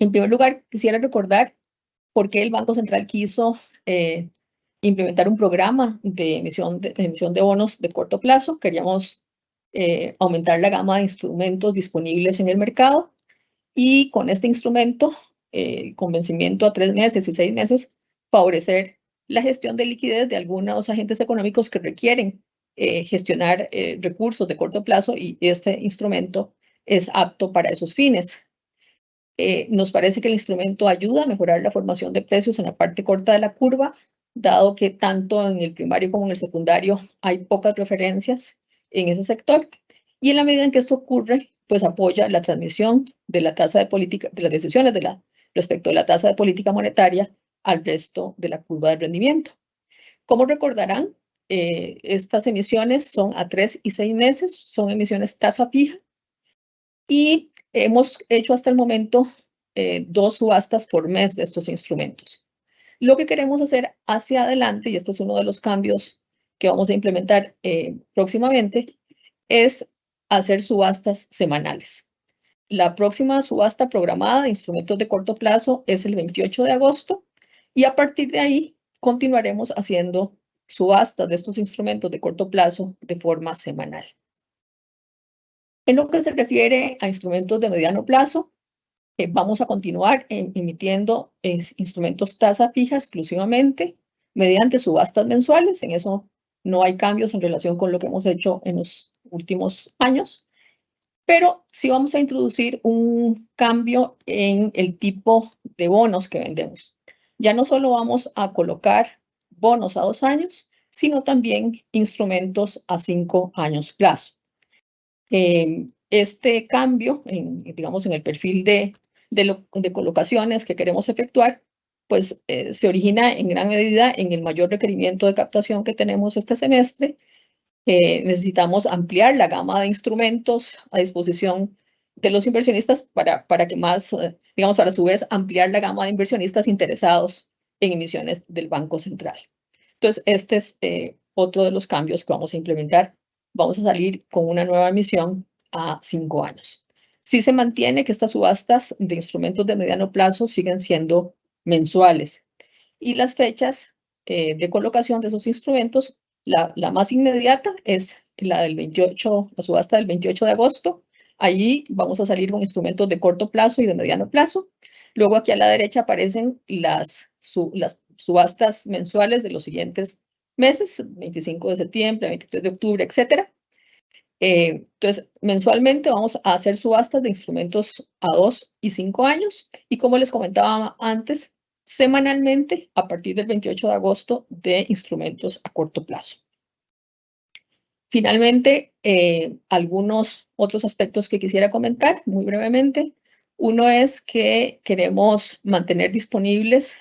En primer lugar, quisiera recordar por qué el Banco Central quiso implementar un programa de emisión de bonos de corto plazo. Queríamos aumentar la gama de instrumentos disponibles en el mercado y con este instrumento, con vencimiento a 3 meses y 6 meses, favorecer la gestión de liquidez de algunos agentes económicos que requieren gestionar recursos de corto plazo, y este instrumento es apto para esos fines. Nos parece que el instrumento ayuda a mejorar la formación de precios en la parte corta de la curva, dado que tanto en el primario como en el secundario hay pocas referencias en ese sector. Y en la medida en que esto ocurre, pues apoya la transmisión de la tasa de política, de las decisiones respecto de la tasa de política monetaria al resto de la curva de rendimiento. Como recordarán, estas emisiones son a 3 y 6 meses, son emisiones tasa fija, y hemos hecho hasta el momento 2 subastas por mes de estos instrumentos. Lo que queremos hacer hacia adelante, y este es uno de los cambios que vamos a implementar próximamente, es hacer subastas semanales. La próxima subasta programada de instrumentos de corto plazo es el 28 de agosto, y a partir de ahí continuaremos haciendo subastas de estos instrumentos de corto plazo de forma semanal. En lo que se refiere a instrumentos de mediano plazo, vamos a continuar emitiendo instrumentos tasa fija exclusivamente mediante subastas mensuales. En eso no hay cambios en relación con lo que hemos hecho en los últimos años, pero sí vamos a introducir un cambio en el tipo de bonos que vendemos. Ya no solo vamos a colocar bonos a 2 años, sino también instrumentos a 5 años plazo. Este cambio, digamos, en el perfil de colocaciones que queremos efectuar, pues se origina en gran medida en el mayor requerimiento de captación que tenemos este semestre. Necesitamos ampliar la gama de instrumentos a disposición de los inversionistas para que más, digamos, para a su vez ampliar la gama de inversionistas interesados en emisiones del Banco Central. Entonces, este es otro de los cambios que vamos a implementar. Vamos a salir con una nueva emisión a 5 años. Sí se mantiene que estas subastas de instrumentos de mediano plazo siguen siendo mensuales, y las fechas de colocación de esos instrumentos, la más inmediata es la subasta del 28 de agosto. Allí vamos a salir con instrumentos de corto plazo y de mediano plazo. Luego aquí a la derecha aparecen las subastas mensuales de los siguientes meses, 25 de septiembre, 23 de octubre, etc. Entonces, mensualmente vamos a hacer subastas de instrumentos a 2 y 5 años. Y como les comentaba antes, semanalmente a partir del 28 de agosto de instrumentos a corto plazo. Finalmente, algunos otros aspectos que quisiera comentar muy brevemente. Uno es que queremos mantener disponibles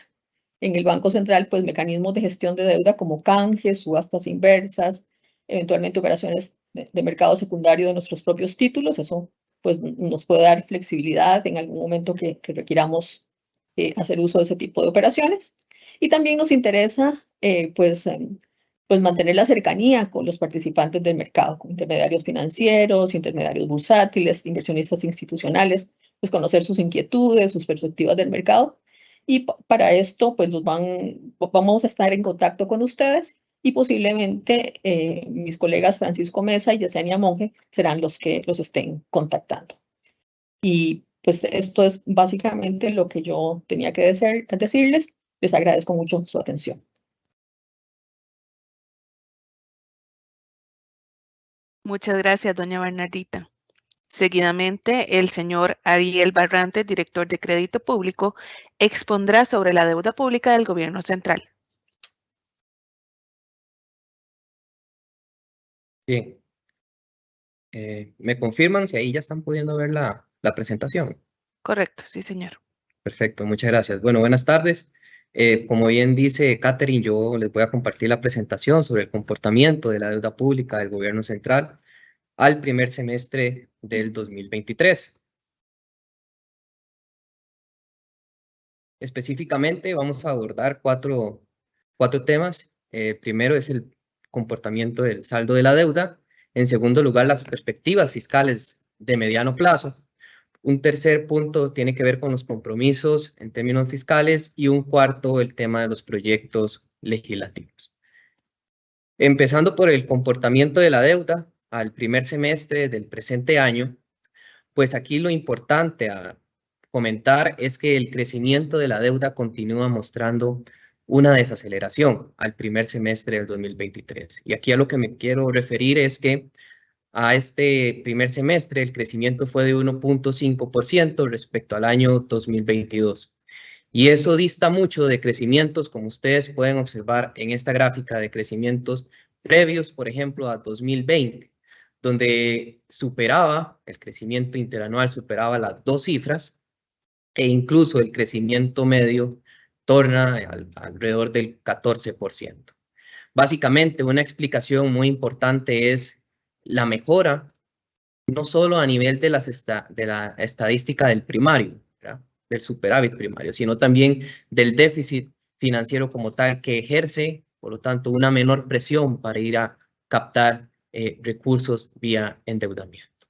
en el Banco Central pues mecanismos de gestión de deuda como canjes, subastas inversas, eventualmente operaciones de mercado secundario de nuestros propios títulos. Eso pues nos puede dar flexibilidad en algún momento que requiramos hacer uso de ese tipo de operaciones. Y también nos interesa pues mantener la cercanía con los participantes del mercado, con intermediarios financieros, intermediarios bursátiles, inversionistas institucionales, pues conocer sus inquietudes, sus perspectivas del mercado. Y para esto, pues vamos a estar en contacto con ustedes, y posiblemente mis colegas Francisco Mesa y Yesenia Monge serán los que los estén contactando. Y pues esto es básicamente lo que yo tenía que decirles. Les agradezco mucho su atención. Muchas gracias, doña Bernardita. Seguidamente, el señor Ariel Barrantes, director de Crédito Público, expondrá sobre la deuda pública del Gobierno Central. Bien. ¿Me confirman si ahí ya están pudiendo ver la presentación? Correcto, sí, señor. Perfecto, muchas gracias. Bueno, buenas tardes. Como bien dice Catherine, yo les voy a compartir la presentación sobre el comportamiento de la deuda pública del Gobierno Central al primer semestre del 2023. Específicamente vamos a abordar cuatro temas Primero es el comportamiento del saldo de la deuda. En segundo lugar, las perspectivas fiscales de mediano plazo. Un tercer punto tiene que ver con los compromisos en términos fiscales y un cuarto, el tema de los proyectos legislativos. Empezando por el comportamiento de la deuda al primer semestre del presente año, pues aquí lo importante a comentar es que el crecimiento de la deuda continúa mostrando una desaceleración al primer semestre del 2023. Y aquí a lo que me quiero referir es que a este primer semestre el crecimiento fue de 1.5% respecto al año 2022. Y eso dista mucho de crecimientos, como ustedes pueden observar en esta gráfica, de crecimientos previos, por ejemplo, a 2020, donde el crecimiento interanual superaba las 2 cifras, e incluso el crecimiento medio torna alrededor del 14%. Básicamente, una explicación muy importante es la mejora, no solo a nivel de la estadística del primario, ¿verdad?, del superávit primario, sino también del déficit financiero como tal, que ejerce, por lo tanto, una menor presión para ir a captar recursos vía endeudamiento.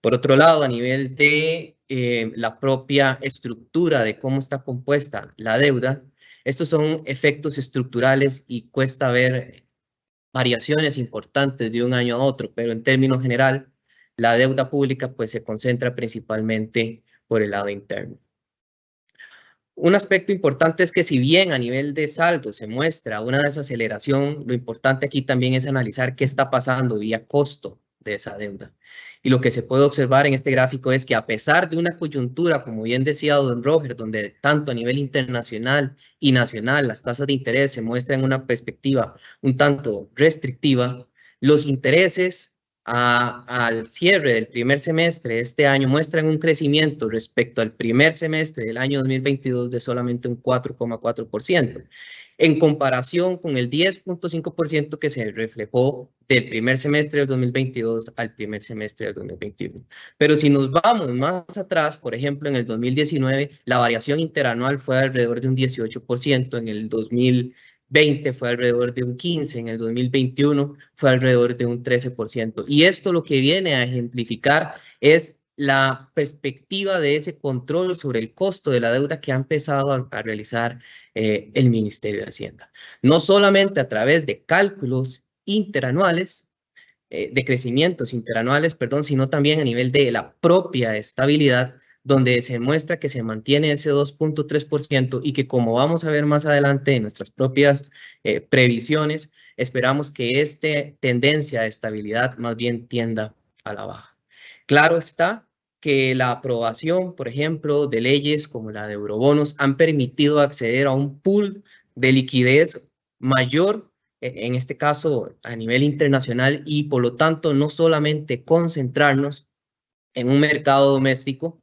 Por otro lado, a nivel de la propia estructura de cómo está compuesta la deuda, estos son efectos estructurales y cuesta ver variaciones importantes de un año a otro, pero en términos general, la deuda pública pues se concentra principalmente por el lado interno. Un aspecto importante es que si bien a nivel de saldo se muestra una desaceleración, lo importante aquí también es analizar qué está pasando vía costo de esa deuda. Y lo que se puede observar en este gráfico es que a pesar de una coyuntura, como bien decía don Roger, donde tanto a nivel internacional y nacional las tasas de interés se muestran en una perspectiva un tanto restrictiva, los intereses al cierre del primer semestre de este año muestran un crecimiento respecto al primer semestre del año 2022 de solamente un 4,4%, en comparación con el 10.5% que se reflejó del primer semestre del 2022 al primer semestre del 2021. Pero si nos vamos más atrás, por ejemplo, en el 2019, la variación interanual fue alrededor de un 18%, en el 2020 fue alrededor de un 15%, en el 2021 fue alrededor de un 13%. Y esto lo que viene a ejemplificar es la perspectiva de ese control sobre el costo de la deuda que ha empezado a realizar el Ministerio de Hacienda. No solamente a través de cálculos interanuales, de crecimientos interanuales, perdón, sino también a nivel de la propia estabilidad, donde se muestra que se mantiene ese 2.3% y que, como vamos a ver más adelante en nuestras propias previsiones, esperamos que esta tendencia de estabilidad más bien tienda a la baja. Claro está que la aprobación, por ejemplo, de leyes como la de eurobonos han permitido acceder a un pool de liquidez mayor, en este caso a nivel internacional, y por lo tanto no solamente concentrarnos en un mercado doméstico,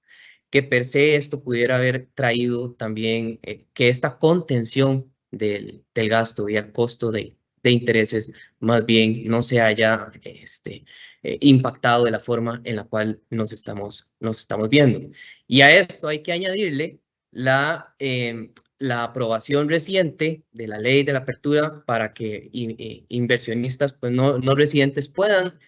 que per se esto pudiera haber traído también que esta contención del gasto y el costo de intereses más bien no se haya impactado de la forma en la cual nos estamos viendo. Y a esto hay que añadirle la aprobación reciente de la ley de la apertura para que inversionistas pues no residentes puedan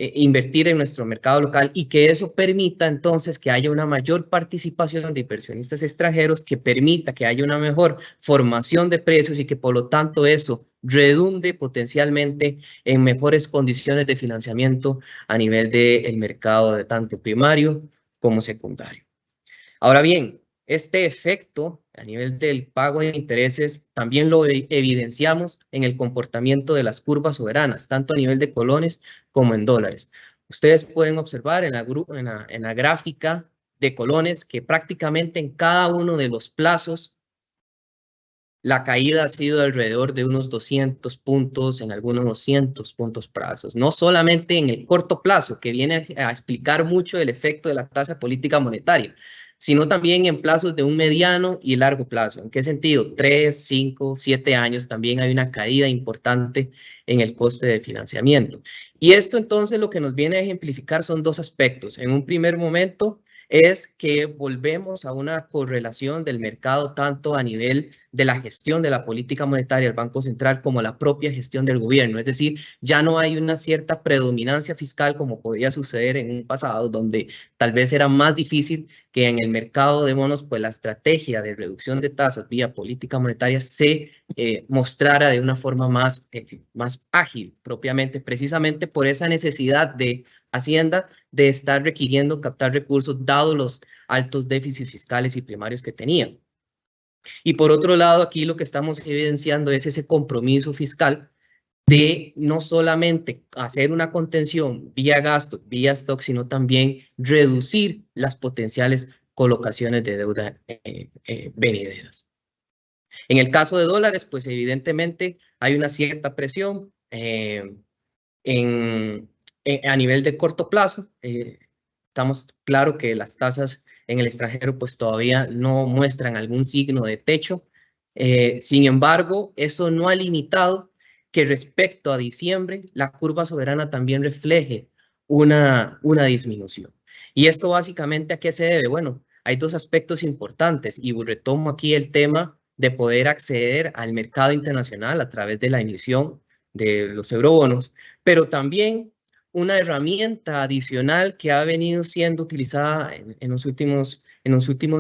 invertir en nuestro mercado local, y que eso permita entonces que haya una mayor participación de inversionistas extranjeros, que permita que haya una mejor formación de precios y que por lo tanto eso redunde potencialmente en mejores condiciones de financiamiento a nivel del mercado de tanto primario como secundario. Ahora bien, este efecto a nivel del pago de intereses también lo evidenciamos en el comportamiento de las curvas soberanas, tanto a nivel de colones como en dólares. Ustedes pueden observar en la gráfica de colones que prácticamente en cada uno de los plazos la caída ha sido alrededor de unos 200 puntos, en algunos 200 puntos plazos. No solamente en el corto plazo, que viene a explicar mucho el efecto de la tasa política monetaria, sino también en plazos de un mediano y largo plazo. ¿En qué sentido? 3, 5, 7 años también hay una caída importante en el coste de financiamiento. Y esto entonces lo que nos viene a ejemplificar son dos aspectos. En un primer momento, es que volvemos a una correlación del mercado tanto a nivel de la gestión de la política monetaria del Banco Central como la propia gestión del gobierno. Es decir, ya no hay una cierta predominancia fiscal como podía suceder en un pasado, donde tal vez era más difícil que en el mercado de bonos, pues la estrategia de reducción de tasas vía política monetaria se mostrara de una forma más ágil propiamente, precisamente por esa necesidad de Hacienda de estar requiriendo captar recursos dado los altos déficits fiscales y primarios que tenía. Y por otro lado, aquí lo que estamos evidenciando es ese compromiso fiscal de no solamente hacer una contención vía gasto, vía stock, sino también reducir las potenciales colocaciones de deuda venideras. En el caso de dólares, pues evidentemente hay una cierta presión a nivel de corto plazo. Estamos claro que las tasas en el extranjero pues todavía no muestran algún signo de techo. Sin embargo, eso no ha limitado que respecto a diciembre, la curva soberana también refleje una disminución. ¿Y esto básicamente a qué se debe? Bueno, hay dos aspectos importantes y retomo aquí el tema de poder acceder al mercado internacional a través de la emisión de los eurobonos, pero también una herramienta adicional que ha venido siendo utilizada en los últimos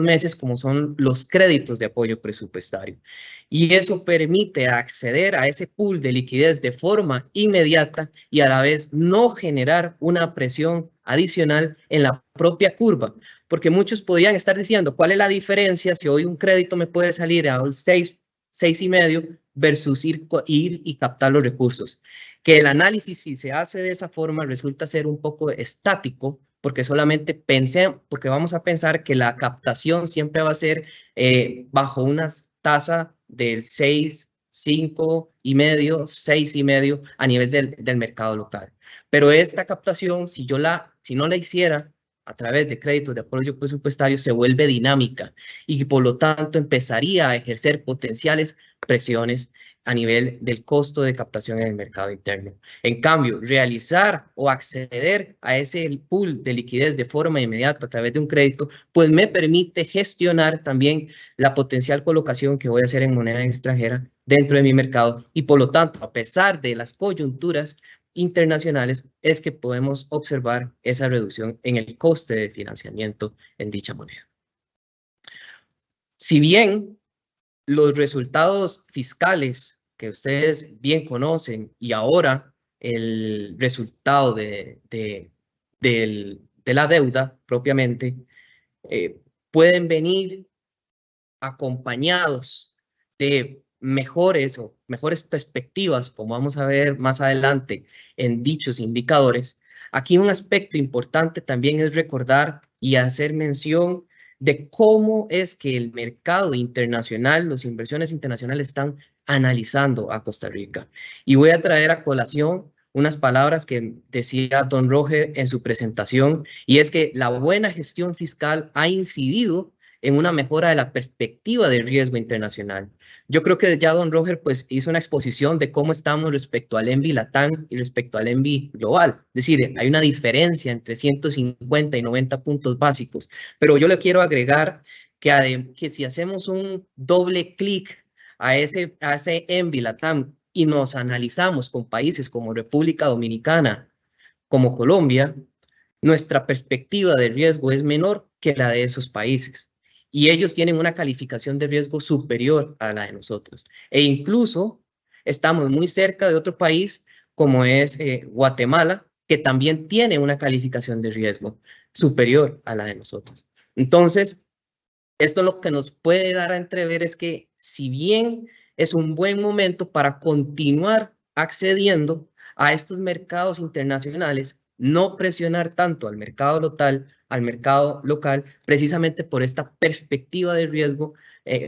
meses, como son los créditos de apoyo presupuestario. Y eso permite acceder a ese pool de liquidez de forma inmediata y a la vez no generar una presión adicional en la propia curva, porque muchos podrían estar diciendo, ¿cuál es la diferencia si hoy un crédito me puede salir a 6,5 versus ir y captar los recursos? Que el análisis, si se hace de esa forma, resulta ser un poco estático, porque solamente porque vamos a pensar que la captación siempre va a ser bajo una tasa del 6, 5,5, 6,5 a nivel del mercado local. Pero esta captación, si no la hiciera a través de créditos de apoyo presupuestario, se vuelve dinámica y por lo tanto empezaría a ejercer potenciales presiones a nivel del costo de captación en el mercado interno. En cambio, realizar o acceder a ese pool de liquidez de forma inmediata a través de un crédito, pues me permite gestionar también la potencial colocación que voy a hacer en moneda extranjera dentro de mi mercado y por lo tanto, a pesar de las coyunturas internacionales, es que podemos observar esa reducción en el coste de financiamiento en dicha moneda. Si bien los resultados fiscales que ustedes bien conocen y ahora el resultado de la deuda propiamente pueden venir acompañados de mejores perspectivas, como vamos a ver más adelante en dichos indicadores. Aquí un aspecto importante también es recordar y hacer mención de cómo es que el mercado internacional, las inversiones internacionales están analizando a Costa Rica. Y voy a traer a colación unas palabras que decía don Roger en su presentación, y es que la buena gestión fiscal ha incidido en una mejora de la perspectiva de riesgo internacional. Yo creo que ya don Roger pues hizo una exposición de cómo estamos respecto al ENVI LATAM y respecto al ENVI global. Es decir, hay una diferencia entre 150 y 90 puntos básicos. Pero yo le quiero agregar que si hacemos un doble clic a ese ENVI LATAM y nos analizamos con países como República Dominicana, como Colombia, nuestra perspectiva de riesgo es menor que la de esos países. Y ellos tienen una calificación de riesgo superior a la de nosotros. E incluso estamos muy cerca de otro país como es Guatemala, que también tiene una calificación de riesgo superior a la de nosotros. Entonces, esto lo que nos puede dar a entrever es que si bien es un buen momento para continuar accediendo a estos mercados internacionales, no presionar tanto al mercado local, precisamente por esta perspectiva de riesgo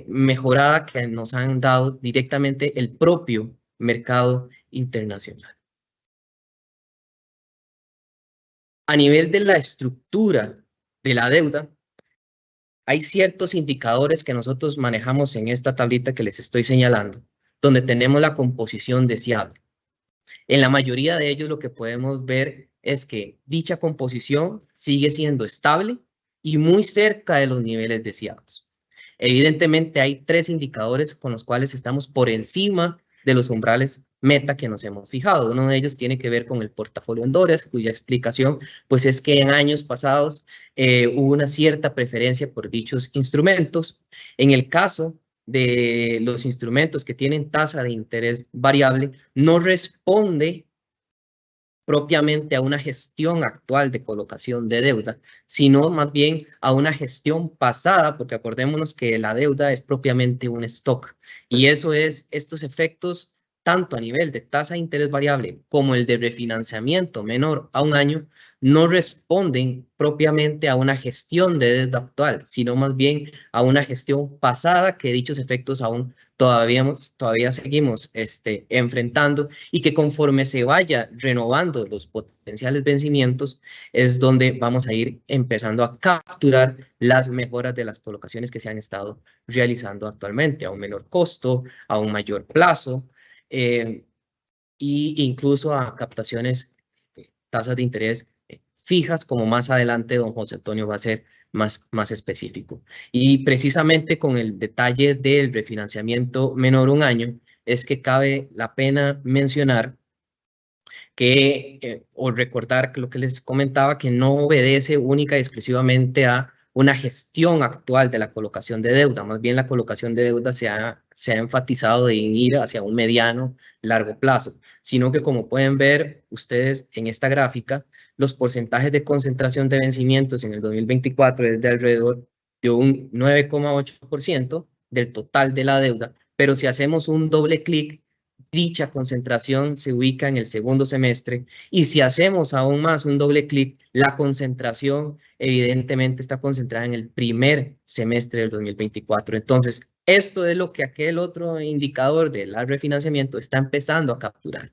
mejorada que nos han dado directamente el propio mercado internacional. A nivel de la estructura de la deuda, hay ciertos indicadores que nosotros manejamos en esta tablita que les estoy señalando, donde tenemos la composición deseable. En la mayoría de ellos lo que podemos ver es que dicha composición sigue siendo estable y muy cerca de los niveles deseados. Evidentemente hay 3 indicadores con los cuales estamos por encima de los umbrales meta que nos hemos fijado. Uno de ellos tiene que ver con el portafolio en dólares, cuya explicación pues es que en años pasados hubo una cierta preferencia por dichos instrumentos. En el caso de los instrumentos que tienen tasa de interés variable, no responde propiamente a una gestión actual de colocación de deuda, sino más bien a una gestión pasada, porque acordémonos que la deuda es propiamente un stock, y eso es estos efectos tanto a nivel de tasa de interés variable como el de refinanciamiento menor a un año, no responden propiamente a una gestión de deuda actual, sino más bien a una gestión pasada que dichos efectos aún todavía seguimos enfrentando, y que conforme se vaya renovando los potenciales vencimientos es donde vamos a ir empezando a capturar las mejoras de las colocaciones que se han estado realizando actualmente a un menor costo, a un mayor plazo, e incluso a captaciones tasas de interés fijas, como más adelante don José Antonio va a ser más específico. Y precisamente con el detalle del refinanciamiento menor a un año, es que cabe la pena mencionar que, o recordar lo que les comentaba, que no obedece única y exclusivamente a una gestión actual de la colocación de deuda. Más bien la colocación de deuda se ha enfatizado en ir hacia un mediano, largo plazo, sino que como pueden ver ustedes en esta gráfica, los porcentajes de concentración de vencimientos en el 2024 es de alrededor de un 9,8% del total de la deuda, pero si hacemos un doble clic, dicha concentración se ubica en el segundo semestre, y si hacemos aún más un doble clic, la concentración evidentemente está concentrada en el primer semestre del 2024. Entonces, esto es lo que aquel otro indicador del refinanciamiento está empezando a capturar,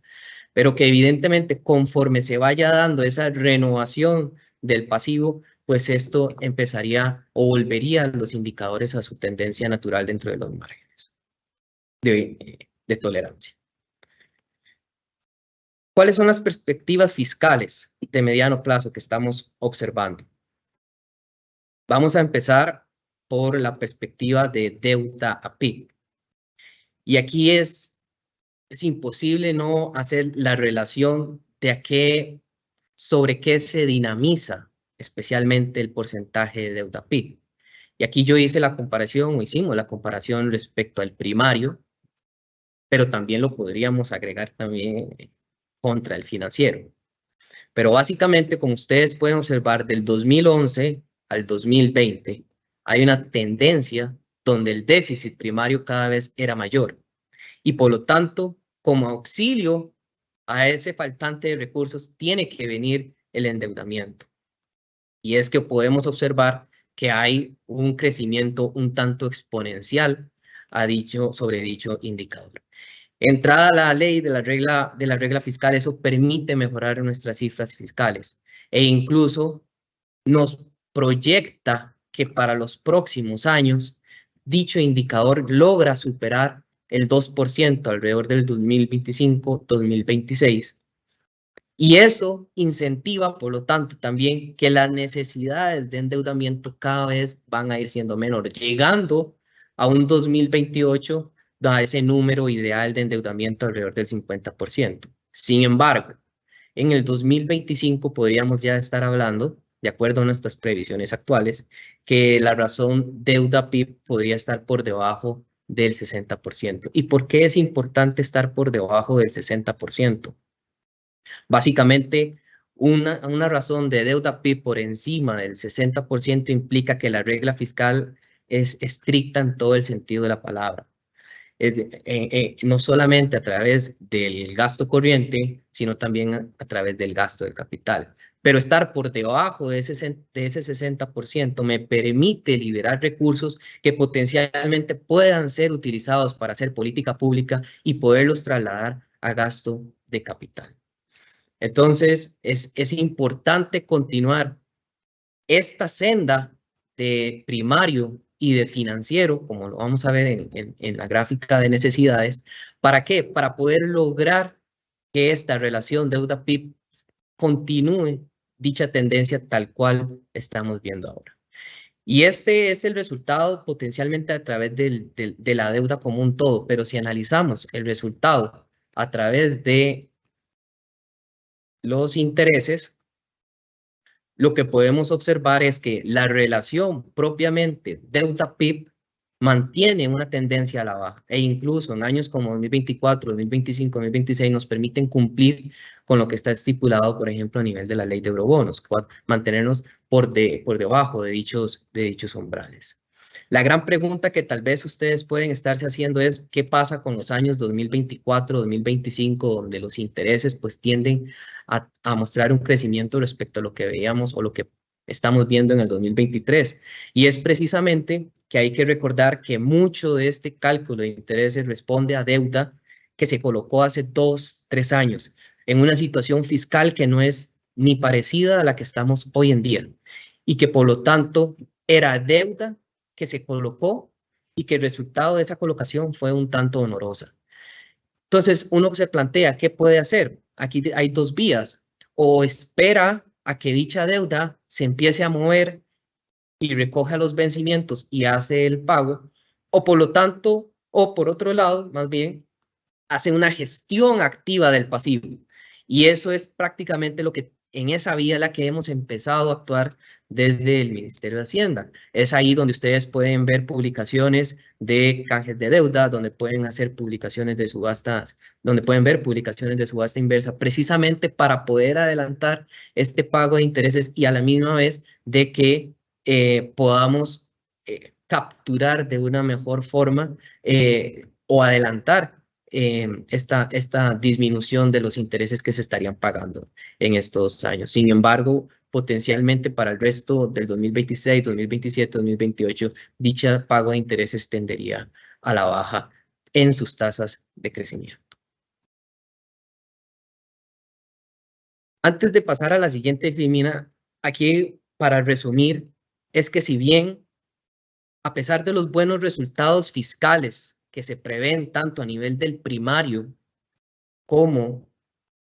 pero que evidentemente conforme se vaya dando esa renovación del pasivo, pues esto empezaría o volvería los indicadores a su tendencia natural dentro de los márgenes de tolerancia. ¿Cuáles son las perspectivas fiscales de mediano plazo que estamos observando? Vamos a empezar por la perspectiva de deuda a PIB. Y aquí es imposible no hacer la relación de sobre qué se dinamiza especialmente el porcentaje de deuda PIB. Y aquí yo hice la comparación, o hicimos la comparación respecto al primario, pero también lo podríamos agregar también contra el financiero. Pero básicamente, como ustedes pueden observar, del 2011 al 2020, hay una tendencia donde el déficit primario cada vez era mayor. Y por lo tanto, como auxilio a ese faltante de recursos, tiene que venir el endeudamiento. Y es que podemos observar que hay un crecimiento un tanto exponencial sobre dicho indicador. Entrada la ley de la regla fiscal, eso permite mejorar nuestras cifras fiscales e incluso nos proyecta que para los próximos años dicho indicador logra superar el 2% alrededor del 2025-2026. Y eso incentiva, por lo tanto, también que las necesidades de endeudamiento cada vez van a ir siendo menores, llegando a un 2028 a ese número ideal de endeudamiento alrededor del 50%. Sin embargo, en el 2025 podríamos ya estar hablando, de acuerdo a nuestras previsiones actuales, que la razón deuda-PIB podría estar por debajo del 60%. ¿Y por qué es importante estar por debajo del 60%? Básicamente, una razón de deuda PIB por encima del 60% implica que la regla fiscal es estricta en todo el sentido de la palabra. No solamente a través del gasto corriente, sino también a través del gasto del capital. Pero estar por debajo de ese 60% me permite liberar recursos que potencialmente puedan ser utilizados para hacer política pública y poderlos trasladar a gasto de capital. Entonces, es importante continuar esta senda de primario y de financiero, como lo vamos a ver en la gráfica de necesidades. ¿Para qué? Para poder lograr que esta relación deuda-PIB continúe dicha tendencia tal cual estamos viendo ahora. Y este es el resultado potencialmente a través de la deuda como un todo, pero si analizamos el resultado a través de los intereses, lo que podemos observar es que la relación propiamente deuda-PIB mantiene una tendencia a la baja e incluso en años como 2024, 2025, 2026 nos permiten cumplir con lo que está estipulado, por ejemplo, a nivel de la ley de eurobonos, mantenernos por debajo de dichos umbrales. La gran pregunta que tal vez ustedes pueden estarse haciendo es ¿qué pasa con los años 2024, 2025, donde los intereses pues tienden a mostrar un crecimiento respecto a lo que veíamos o lo que estamos viendo en el 2023? Y es precisamente que hay que recordar que mucho de este cálculo de intereses responde a deuda que se colocó hace 2, 3 años en una situación fiscal que no es ni parecida a la que estamos hoy en día y que por lo tanto era deuda que se colocó y que el resultado de esa colocación fue un tanto honorosa. Entonces, uno se plantea, ¿qué puede hacer? Aquí hay dos vías. O espera a que dicha deuda se empiece a mover y recoja los vencimientos y hace el pago, o por lo tanto, o por otro lado, más bien, hace una gestión activa del pasivo. Y eso es prácticamente lo que en esa vía la que hemos empezado a actuar desde el Ministerio de Hacienda. Es ahí donde ustedes pueden ver publicaciones de canjes de deuda, donde pueden hacer publicaciones de subastas, donde pueden ver publicaciones de subasta inversa, precisamente para poder adelantar este pago de intereses y a la misma vez de que podamos capturar de una mejor forma o adelantar esta disminución de los intereses que se estarían pagando en estos años. Sin embargo, potencialmente para el resto del 2026, 2027, 2028, dicha pago de intereses tendería a la baja en sus tasas de crecimiento. Antes de pasar a la siguiente filmina, aquí para resumir, es que si bien a pesar de los buenos resultados fiscales que se prevén tanto a nivel del primario como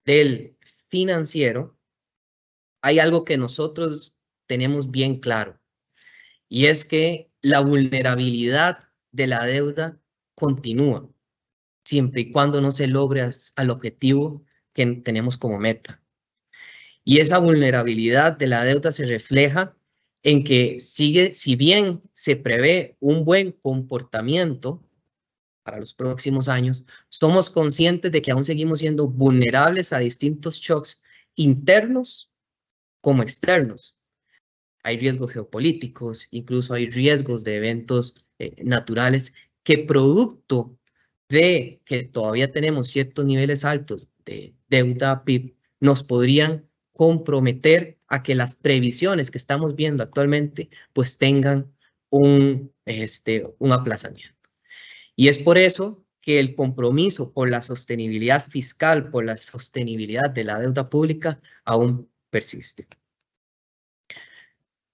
del financiero, hay algo que nosotros tenemos bien claro, y es que la vulnerabilidad de la deuda continúa, siempre y cuando no se logre al objetivo que tenemos como meta. Y esa vulnerabilidad de la deuda se refleja en que si bien se prevé un buen comportamiento para los próximos años, somos conscientes de que aún seguimos siendo vulnerables a distintos shocks internos como externos. Hay riesgos geopolíticos, incluso hay riesgos de eventos naturales que producto de que todavía tenemos ciertos niveles altos de deuda PIB, nos podrían comprometer a que las previsiones que estamos viendo actualmente pues tengan un aplazamiento. Y es por eso que el compromiso por la sostenibilidad fiscal, por la sostenibilidad de la deuda pública aún persiste.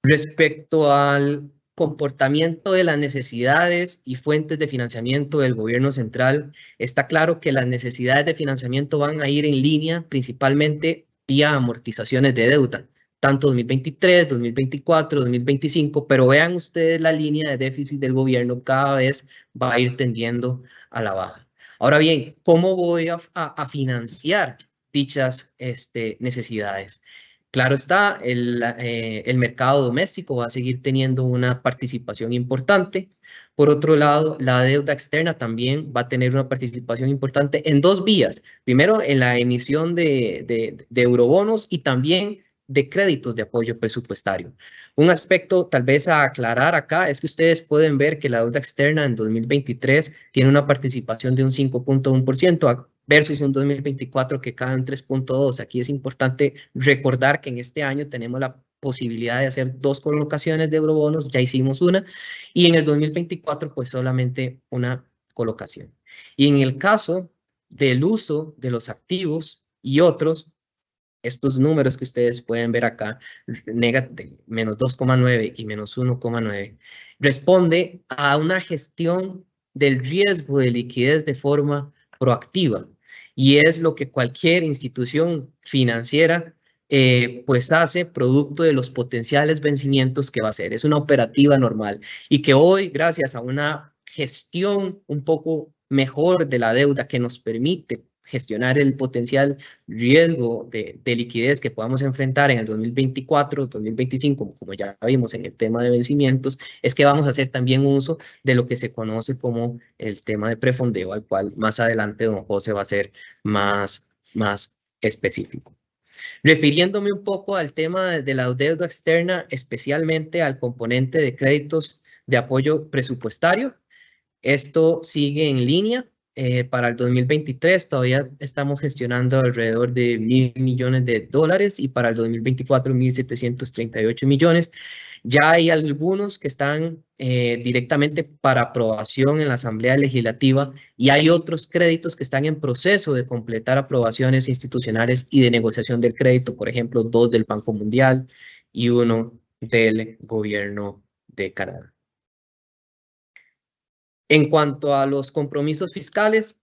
Respecto al comportamiento de las necesidades y fuentes de financiamiento del gobierno central, está claro que las necesidades de financiamiento van a ir en línea principalmente vía amortizaciones de deuda, tanto 2023, 2024, 2025, pero vean ustedes la línea de déficit del gobierno cada vez va a ir tendiendo a la baja. Ahora bien, ¿cómo voy a financiar dichas necesidades? Claro está, el mercado doméstico va a seguir teniendo una participación importante. Por otro lado, la deuda externa también va a tener una participación importante en dos vías. Primero, en la emisión de eurobonos y también de créditos de apoyo presupuestario. Un aspecto tal vez a aclarar acá es que ustedes pueden ver que la deuda externa en 2023 tiene una participación de un 5.1% versus un 2024 que cae en 3.2%. Aquí es importante recordar que en este año tenemos la posibilidad de hacer 2 colocaciones de eurobonos, ya hicimos una, y en el 2024 pues solamente una colocación. Y en el caso del uso de los activos y otros, estos números que ustedes pueden ver acá, menos 2,9 y menos 1,9, responde a una gestión del riesgo de liquidez de forma proactiva. Y es lo que cualquier institución financiera pues hace producto de los potenciales vencimientos que va a hacer. Es una operativa normal y que hoy, gracias a una gestión un poco mejor de la deuda que nos permite gestionar el potencial riesgo de liquidez que podamos enfrentar en el 2024, 2025, como ya vimos en el tema de vencimientos, es que vamos a hacer también uso de lo que se conoce como el tema de prefondeo, al cual más adelante don José va a ser más específico. Refiriéndome un poco al tema de la deuda externa, especialmente al componente de créditos de apoyo presupuestario, esto sigue en línea. Para el 2023 todavía estamos gestionando alrededor de $1.000 millones y para el 2024 $1.738 millones. Ya hay algunos que están directamente para aprobación en la Asamblea Legislativa y hay otros créditos que están en proceso de completar aprobaciones institucionales y de negociación del crédito, por ejemplo, 2 del Banco Mundial y 1 del Gobierno de Canadá. En cuanto a los compromisos fiscales,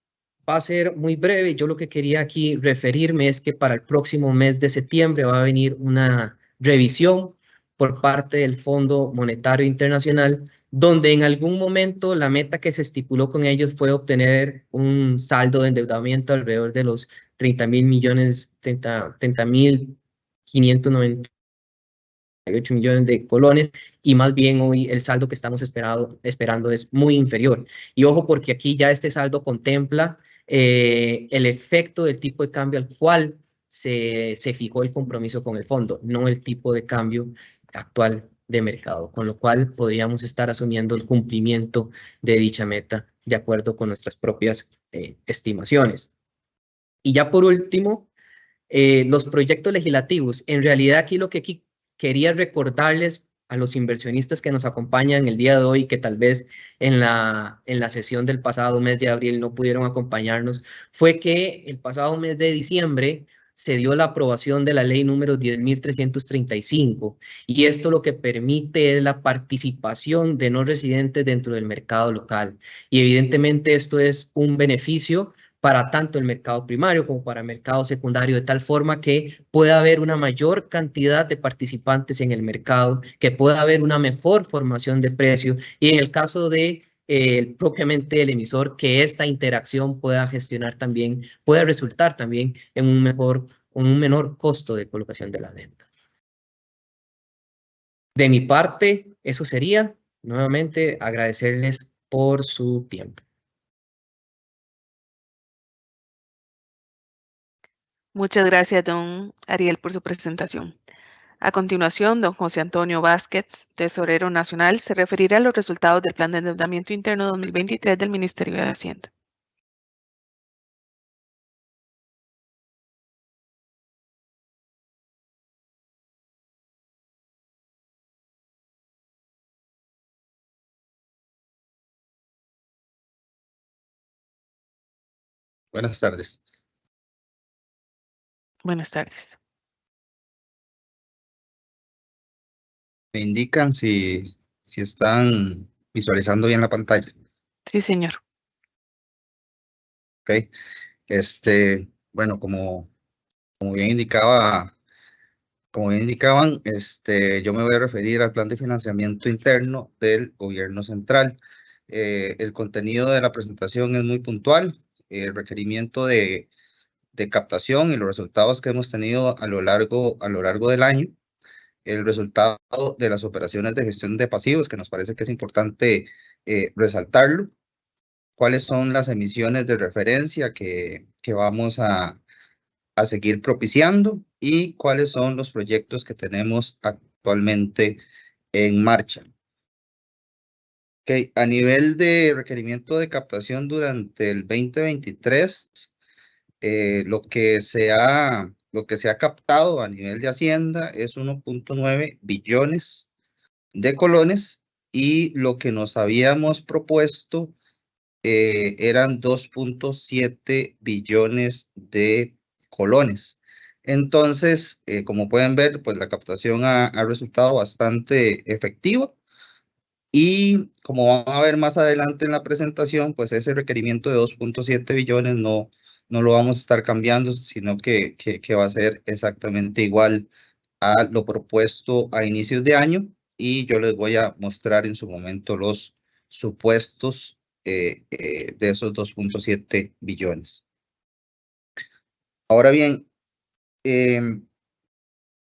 va a ser muy breve. Yo lo que quería aquí referirme es que para el próximo mes de septiembre va a venir una revisión por parte del Fondo Monetario Internacional, donde en algún momento la meta que se estipuló con ellos fue obtener un saldo de endeudamiento alrededor de los 30.000 millones, 30.598 millones de colones, y más bien hoy el saldo que estamos esperando es muy inferior. Y ojo, porque aquí ya este saldo contempla el efecto del tipo de cambio al cual se fijó el compromiso con el fondo, no el tipo de cambio actual de mercado, con lo cual podríamos estar asumiendo el cumplimiento de dicha meta de acuerdo con nuestras propias estimaciones. Y ya por último, los proyectos legislativos. En realidad aquí lo que quería recordarles a los inversionistas que nos acompañan el día de hoy, que tal vez en la sesión del pasado mes de abril no pudieron acompañarnos, fue que el pasado mes de diciembre se dio la aprobación de la ley número 10.335 y esto lo que permite es la participación de no residentes dentro del mercado local. Y evidentemente esto es un beneficio para tanto el mercado primario como para el mercado secundario, de tal forma que pueda haber una mayor cantidad de participantes en el mercado, que pueda haber una mejor formación de precios y en el caso de propiamente el emisor, que esta interacción pueda gestionar también, pueda resultar también en un menor costo de colocación de la venta. De mi parte, eso sería. Nuevamente, agradecerles por su tiempo. Muchas gracias, don Ariel, por su presentación. A continuación, don José Antonio Vázquez, Tesorero Nacional, se referirá a los resultados del Plan de Endeudamiento Interno 2023 del Ministerio de Hacienda. Buenas tardes. Buenas tardes. Me indican si están visualizando bien la pantalla. Sí, señor. Ok. Bueno, como bien indicaban, yo me voy a referir al plan de financiamiento interno del gobierno central. El contenido de la presentación es muy puntual. El requerimiento de captación y los resultados que hemos tenido a lo largo del año. El resultado de las operaciones de gestión de pasivos, que nos parece que es importante resaltarlo. Cuáles son las emisiones de referencia que vamos a seguir propiciando y cuáles son los proyectos que tenemos actualmente en marcha. Okay. A nivel de requerimiento de captación durante el 2023, lo que se ha captado a nivel de Hacienda es 1.9 billones de colones y lo que nos habíamos propuesto eran 2.7 billones de colones. Entonces, como pueden ver, pues la captación ha resultado bastante efectiva y como van a ver más adelante en la presentación, pues ese requerimiento de 2.7 billones no no lo vamos a estar cambiando, sino que va a ser exactamente igual a lo propuesto a inicios de año, y yo les voy a mostrar en su momento los supuestos de esos 2.7 billones. Ahora bien,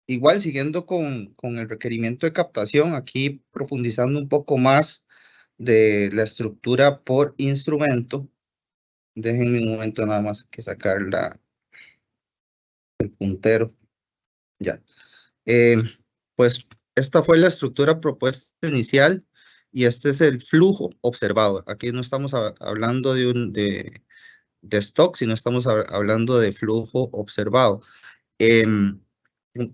igual siguiendo con el requerimiento de captación, aquí profundizando un poco más de la estructura por instrumento. Déjenme un momento nada más que sacar el puntero. Ya. Pues esta fue la estructura propuesta inicial y este es el flujo observado. Aquí no estamos hablando de stock, sino estamos hablando de flujo observado.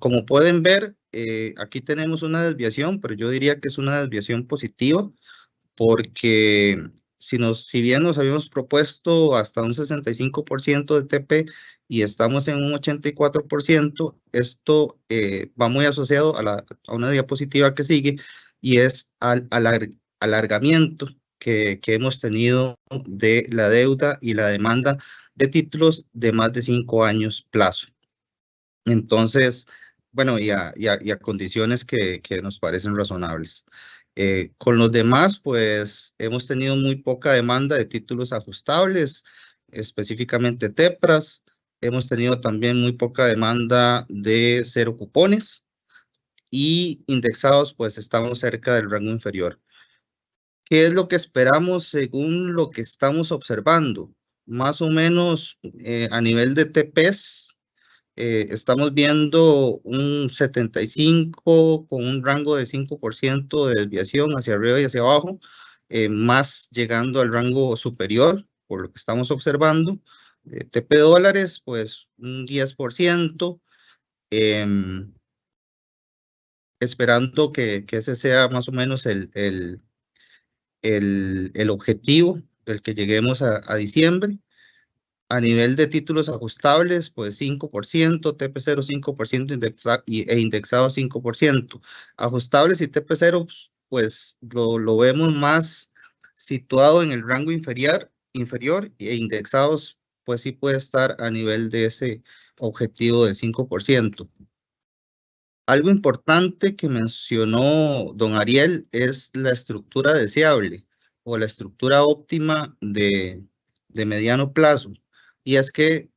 Como pueden ver, aquí tenemos una desviación, pero yo diría que es una desviación positiva, porque si bien nos habíamos propuesto hasta un 65% de TP y estamos en un 84%, esto va muy asociado a una diapositiva que sigue, y es al alargamiento que hemos tenido de la deuda y la demanda de títulos de más de 5 años plazo. Entonces, bueno, y a condiciones que nos parecen razonables. Con los demás, pues hemos tenido muy poca demanda de títulos ajustables, específicamente TEPRAS. Hemos tenido también muy poca demanda de cero cupones, y indexados, pues estamos cerca del rango inferior. ¿Qué es lo que esperamos según lo que estamos observando? Más o menos a nivel de TPs, estamos viendo un 75 con un rango de 5% de desviación hacia arriba y hacia abajo, más llegando al rango superior, por lo que estamos observando. TP dólares, pues un 10%, esperando que ese sea más o menos el objetivo del que lleguemos a diciembre. A nivel de títulos ajustables, pues 5%, TP0 5% e indexado 5%. Ajustables y TP0, pues lo vemos más situado en el rango inferior, e indexados, pues sí puede estar a nivel de ese objetivo del 5%. Algo importante que mencionó don Ariel es la estructura deseable o la estructura óptima de mediano plazo. Y es que,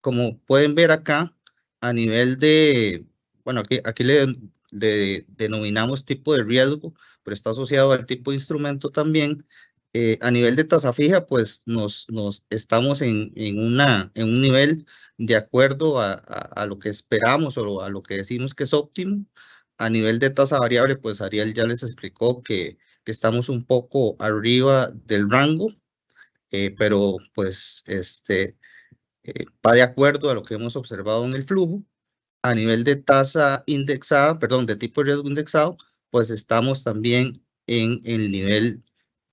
como pueden ver acá, a nivel de, bueno, aquí le denominamos tipo de riesgo, pero está asociado al tipo de instrumento también. A nivel de tasa fija, pues nos estamos en un nivel de acuerdo a lo que esperamos o a lo que decimos que es óptimo. A nivel de tasa variable, pues Ariel ya les explicó que estamos un poco arriba del rango, pero pues va de acuerdo a lo que hemos observado en el flujo. A nivel de tasa indexada, perdón, de tipo de riesgo indexado, pues estamos también en el nivel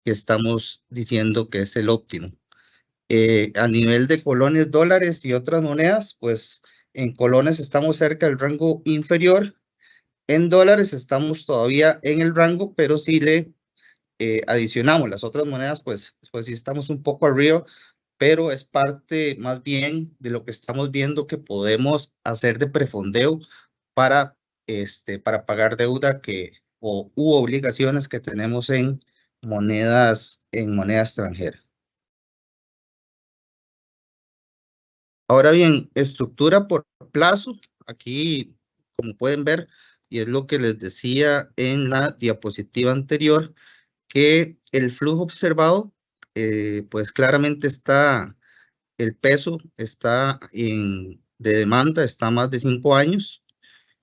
que estamos diciendo que es el óptimo. A nivel de colones, dólares y otras monedas, pues en colones estamos cerca del rango inferior. En dólares estamos todavía en el rango, pero si le adicionamos las otras monedas, pues sí estamos un poco arriba, pero es parte más bien de lo que estamos viendo que podemos hacer de prefondeo para pagar deuda u obligaciones que tenemos en moneda extranjera. Ahora bien, estructura por plazo, aquí como pueden ver, y es lo que les decía en la diapositiva anterior, que el flujo observado, pues claramente está, el peso está de demanda, está más de 5 años,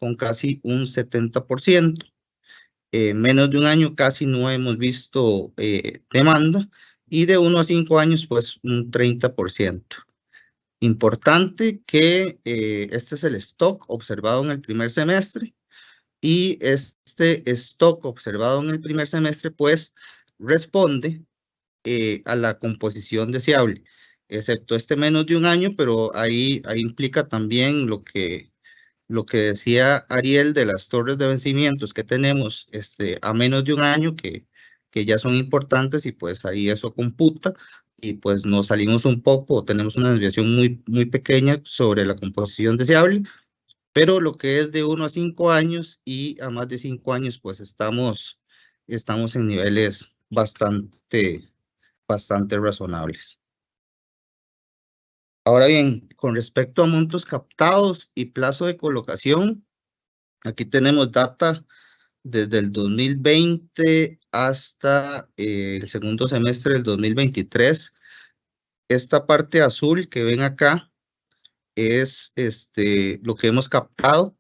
con casi un 70%. Menos de un año casi no hemos visto demanda, y de 1 a 5 años, pues un 30%. Importante que este es el stock observado en el primer semestre, y este stock observado en el primer semestre, pues responde a la composición deseable, excepto este menos de un año, pero ahí implica también lo que decía Ariel de las torres de vencimientos que tenemos a menos de un año, que ya son importantes, y pues ahí eso computa, y pues nos salimos un poco, tenemos una desviación muy pequeña sobre la composición deseable, pero lo que es de 1 a 5 años y a más de 5 años, pues estamos en niveles bastante razonables. Ahora bien, con respecto a montos captados y plazo de colocación, aquí tenemos data desde el 2020 hasta el segundo semestre del 2023. Esta parte azul que ven acá es lo que hemos captado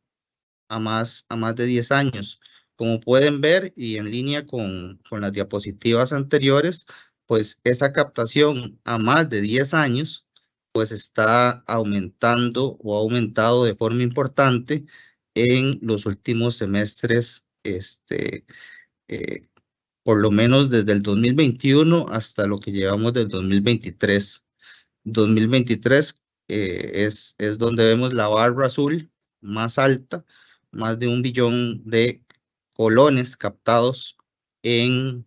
a más de 10 años. Como pueden ver, y en línea con las diapositivas anteriores, pues esa captación a más de 10 años, pues está aumentando o ha aumentado de forma importante en los últimos semestres, por lo menos desde el 2021 hasta lo que llevamos del 2023. 2023 es donde vemos la barra azul más alta, más de 1 billón de colones captados en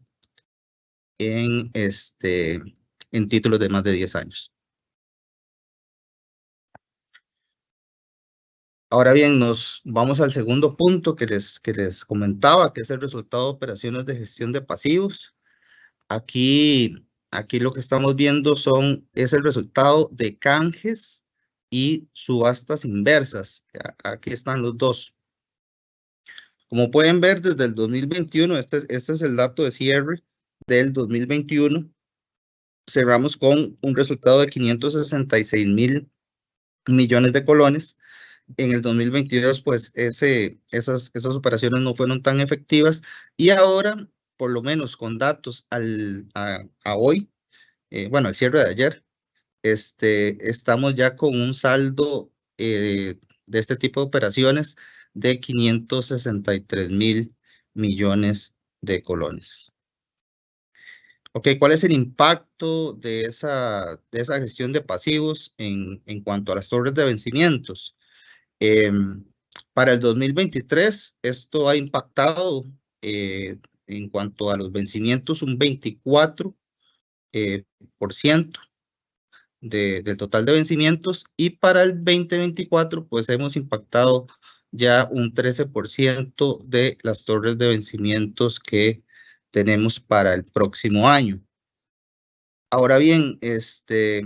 títulos de más de 10 años. Ahora bien, nos vamos al segundo punto que les comentaba, que es el resultado de operaciones de gestión de pasivos. Aquí lo que estamos viendo es el resultado de canjes y subastas inversas. Aquí están los dos. Como pueden ver, desde el 2021, este es el dato de cierre del 2021, cerramos con un resultado de 566.000 millones de colones. En el 2022, pues esas operaciones no fueron tan efectivas y ahora, por lo menos con datos a hoy, bueno, al cierre de ayer, estamos ya con un saldo de este tipo de operaciones de 563.000 millones de colones. Ok, ¿cuál es el impacto de esa gestión de pasivos en cuanto a las torres de vencimientos? Para el 2023, esto ha impactado en cuanto a los vencimientos un 24% del total de vencimientos, y para el 2024 pues hemos impactado ya un 13% de las torres de vencimientos que tenemos para el próximo año. Ahora bien,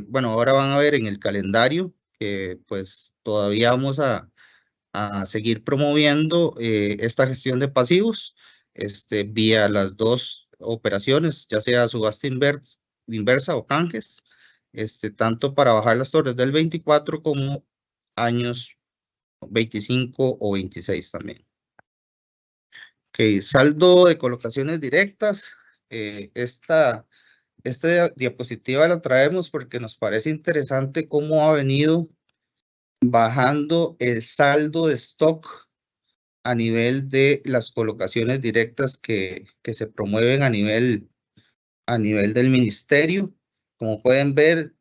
bueno, ahora van a ver en el calendario que pues todavía vamos a seguir promoviendo esta gestión de pasivos vía las dos operaciones, ya sea subasta inversa o canjes, tanto para bajar las torres del 24 como años 25 o 26 también. Ok, saldo de colocaciones directas. Esta diapositiva la traemos porque nos parece interesante cómo ha venido bajando el saldo de stock a nivel de las colocaciones directas que se promueven a nivel del ministerio. Como pueden ver,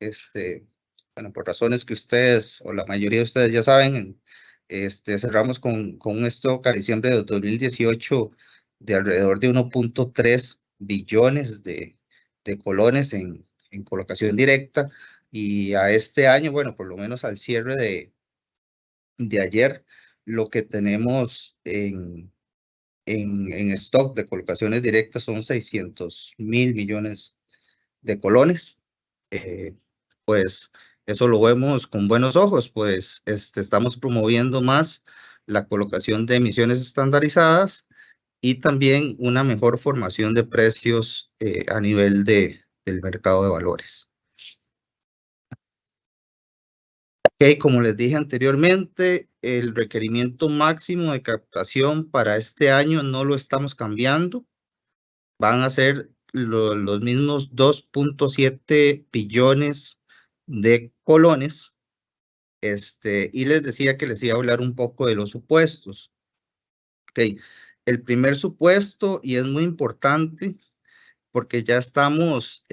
bueno, por razones que ustedes o la mayoría de ustedes ya saben, cerramos con un stock a diciembre de 2018 de alrededor de 1.3 billones de colones en colocación directa, y a este año, bueno, por lo menos al cierre de ayer, lo que tenemos en stock de colocaciones directas son 600.000 millones de colones. Pues eso lo vemos con buenos ojos, pues estamos promoviendo más la colocación de emisiones estandarizadas y también una mejor formación de precios a nivel del mercado de valores. Ok, como les dije anteriormente, el requerimiento máximo de captación para este año no lo estamos cambiando. Van a ser los mismos 2.7 billones de colones. Y les decía que les iba a hablar un poco de los supuestos. Ok, el primer supuesto, y es muy importante porque ya estamos,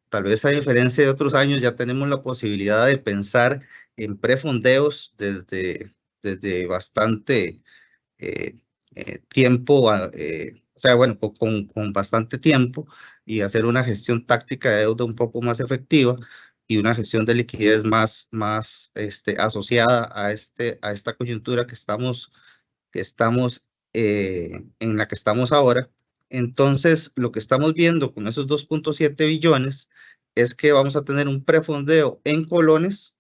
tal vez a diferencia de otros años, ya tenemos la posibilidad de pensar en prefondeos desde bastante tiempo, o sea, bueno, con bastante tiempo, y hacer una gestión táctica de deuda un poco más efectiva y una gestión de liquidez más asociada a esta coyuntura que estamos en la que estamos ahora. Entonces, lo que estamos viendo con esos 2.7 billones es que vamos a tener un prefondeo en colones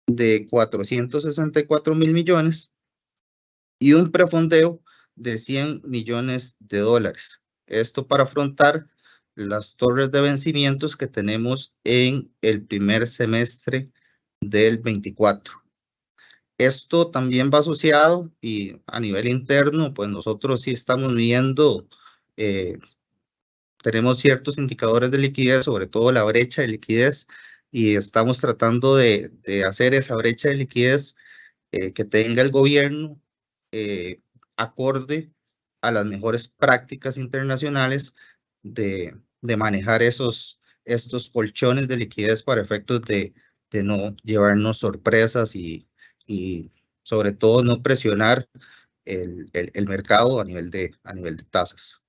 de 464.000 millones y un prefondeo de 100 millones de dólares. Esto para afrontar las torres de vencimientos que tenemos en el primer semestre del 24. Esto también va asociado y a nivel interno, pues nosotros sí estamos viendo, tenemos ciertos indicadores de liquidez, sobre todo la brecha de liquidez, y estamos tratando de hacer esa brecha de liquidez que tenga el gobierno acorde a las mejores prácticas internacionales de manejar estos colchones de liquidez para efectos de no llevarnos sorpresas y sobre todo no presionar el mercado a nivel de tasas.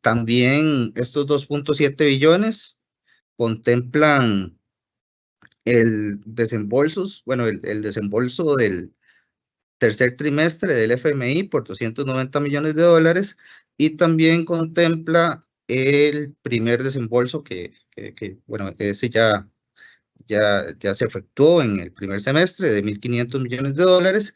También estos 2.7 billones contemplan el desembolso del tercer trimestre del FMI por 290 millones de dólares y también contempla el primer desembolso que bueno, ese ya se efectuó en el primer semestre de 1.500 millones de dólares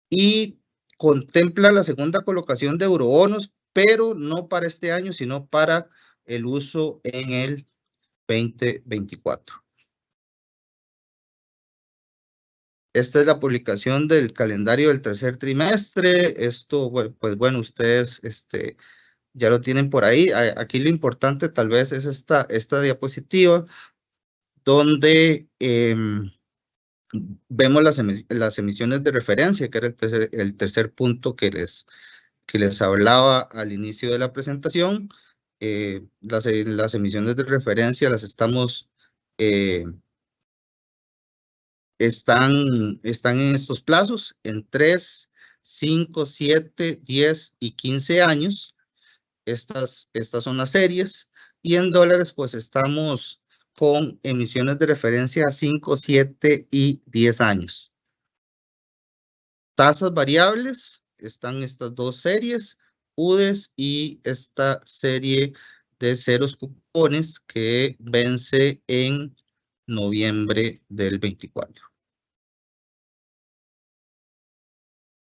y contempla la segunda colocación de eurobonos, pero no para este año, sino para el uso en el 2024. Esta es la publicación del calendario del tercer trimestre. Esto, pues bueno, ustedes ya lo tienen por ahí. Aquí lo importante tal vez es esta diapositiva donde vemos las emisiones de referencia, que era el tercer punto que les hablaba al inicio de la presentación. Las emisiones de referencia las estamos están en estos plazos en 3, 5, 7, 10 y 15 años. Estas son las series y en dólares pues estamos con emisiones de referencia a 5, 7 y 10 años. Tasas variables están estas dos series, UDES y esta serie de ceros cupones que vence en noviembre del 24.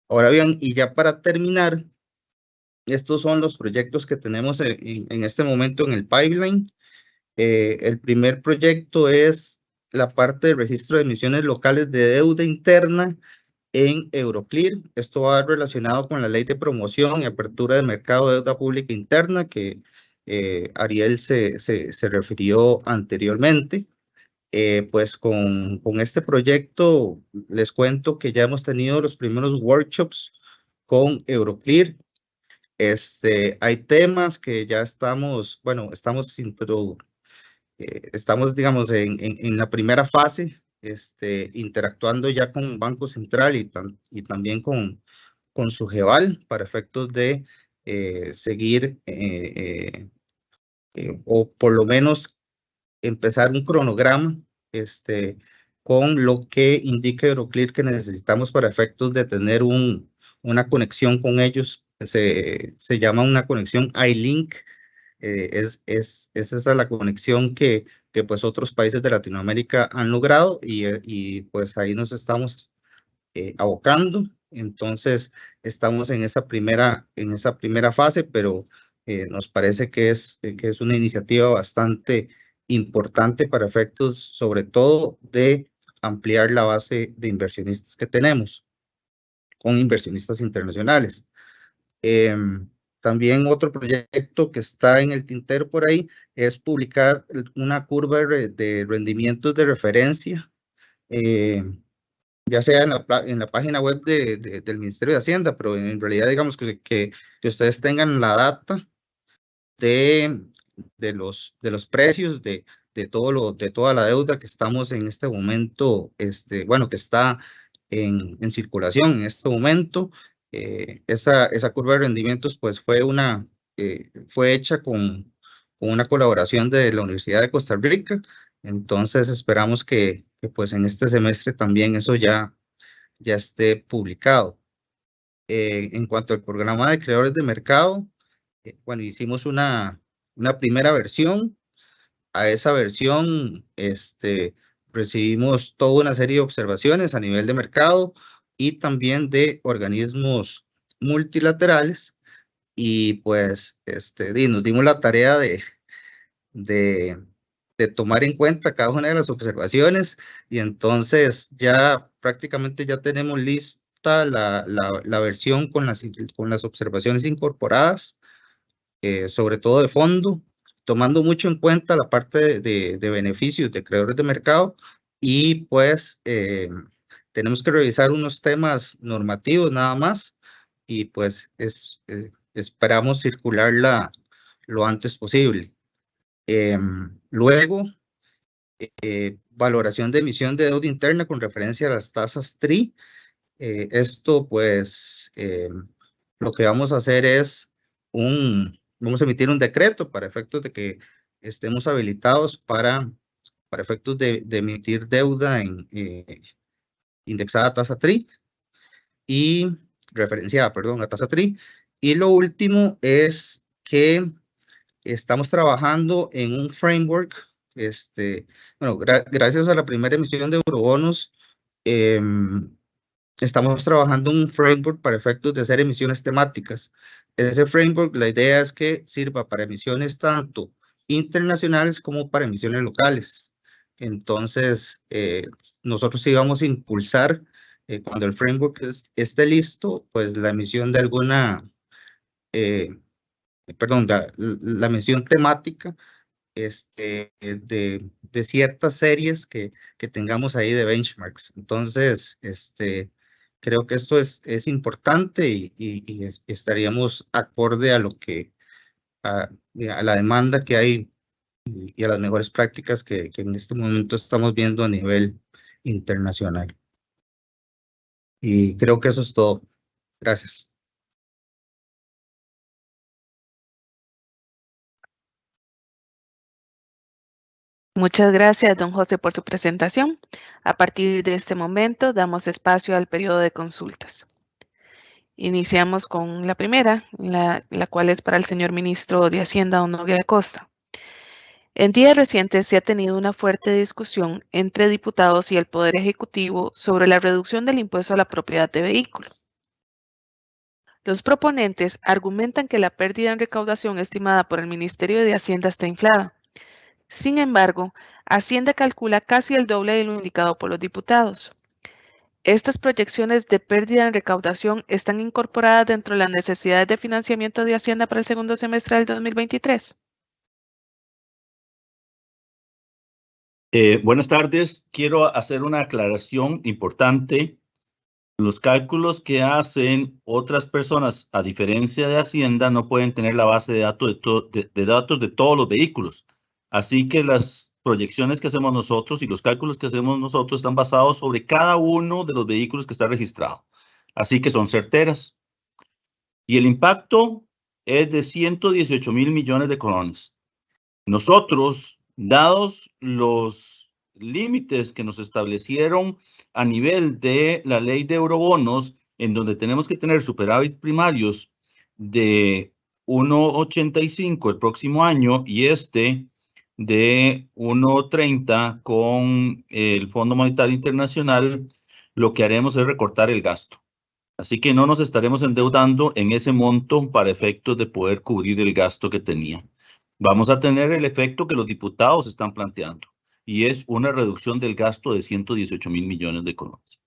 Ahora bien, y ya para terminar, estos son los proyectos que tenemos en este momento en el pipeline. El primer proyecto es la parte de registro de emisiones locales de deuda interna en Euroclear. Esto va relacionado con la ley de promoción y apertura de mercado de deuda pública interna que Ariel se refirió anteriormente. Pues con este proyecto les cuento que ya hemos tenido los primeros workshops con Euroclear. Hay temas que ya estamos, bueno, estamos digamos, en la primera fase, interactuando ya con Banco Central y también con Sugeval para efectos de seguir o por lo menos empezar un cronograma con lo que indica Euroclear que necesitamos para efectos de tener una conexión con ellos. Se llama una conexión iLink. Es esa la conexión que pues otros países de Latinoamérica han logrado y pues ahí nos estamos abocando. Entonces estamos en esa primera fase, pero nos parece que es una iniciativa bastante importante para efectos, sobre todo, de ampliar la base de inversionistas que tenemos con inversionistas internacionales. También otro proyecto que está en el tintero por ahí es publicar una curva de rendimientos de referencia, ya sea en la página web del Ministerio de Hacienda, pero en realidad digamos que ustedes tengan la data de los precios de toda la deuda que estamos en este momento, bueno, que está en circulación en este momento. Esa curva de rendimientos pues fue una fue hecha con una colaboración de la Universidad de Costa Rica. Entonces esperamos que pues en este semestre también eso ya esté publicado. En cuanto al programa de creadores de mercado, bueno, hicimos una primera versión. A esa versión recibimos toda una serie de observaciones a nivel de mercado y también de organismos multilaterales, y pues nos dimos la tarea de tomar en cuenta cada una de las observaciones, y entonces ya prácticamente ya tenemos lista la versión con las observaciones incorporadas, sobre todo de fondo, tomando mucho en cuenta la parte de beneficios de creadores de mercado, y pues tenemos que revisar unos temas normativos nada más, y pues esperamos circularla lo antes posible. Luego, valoración de emisión de deuda interna con referencia a las tasas TRI. Esto pues lo que vamos a hacer es vamos a emitir un decreto para efectos de que estemos habilitados para efectos de emitir deuda indexada a tasa TRI y referenciada, perdón, a tasa TRI. Y lo último es que estamos trabajando en un framework, bueno, gracias a la primera emisión de eurobonos, estamos trabajando en un framework para efectos de hacer emisiones temáticas. Ese framework, la idea es que sirva para emisiones tanto internacionales como para emisiones locales. Entonces, nosotros sí vamos a impulsar, cuando el framework esté listo, pues la emisión de alguna, perdón, la emisión temática de ciertas series que tengamos ahí de benchmarks. Entonces, creo que esto es importante, y estaríamos acorde a lo que, a la demanda que hay y a las mejores prácticas que en este momento estamos viendo a nivel internacional. Y creo que eso es todo. Gracias. Muchas gracias, don José, por su presentación. A partir de este momento, damos espacio al periodo de consultas. Iniciamos con la primera, la cual es para el señor ministro de Hacienda, don Nogui Acosta. En días recientes se ha tenido una fuerte discusión entre diputados y el Poder Ejecutivo sobre la reducción del impuesto a la propiedad de vehículos. Los proponentes argumentan que la pérdida en recaudación estimada por el Ministerio de Hacienda está inflada. Sin embargo, Hacienda calcula casi el doble de lo indicado por los diputados. Estas proyecciones de pérdida en recaudación están incorporadas dentro de las necesidades de financiamiento de Hacienda para el segundo semestre del 2023. Buenas tardes. Quiero hacer una aclaración importante. Los cálculos que hacen otras personas, a diferencia de Hacienda, no pueden tener la base de datos de datos de todos los vehículos. Así que las proyecciones que hacemos nosotros y los cálculos que hacemos nosotros están basados sobre cada uno de los vehículos que está registrado. Así que son certeras. Y el impacto es de 118,000 millones de colones. Nosotros, dados los límites que nos establecieron a nivel de la ley de eurobonos, en donde tenemos que tener superávit primarios de 1,85 el próximo año y de 1,30 con el Fondo Monetario Internacional, lo que haremos es recortar el gasto. Así que no nos estaremos endeudando en ese monto para efectos de poder cubrir el gasto que tenía. Vamos a tener el efecto que los diputados están planteando, y es una reducción del gasto de 118,000 millones de colones.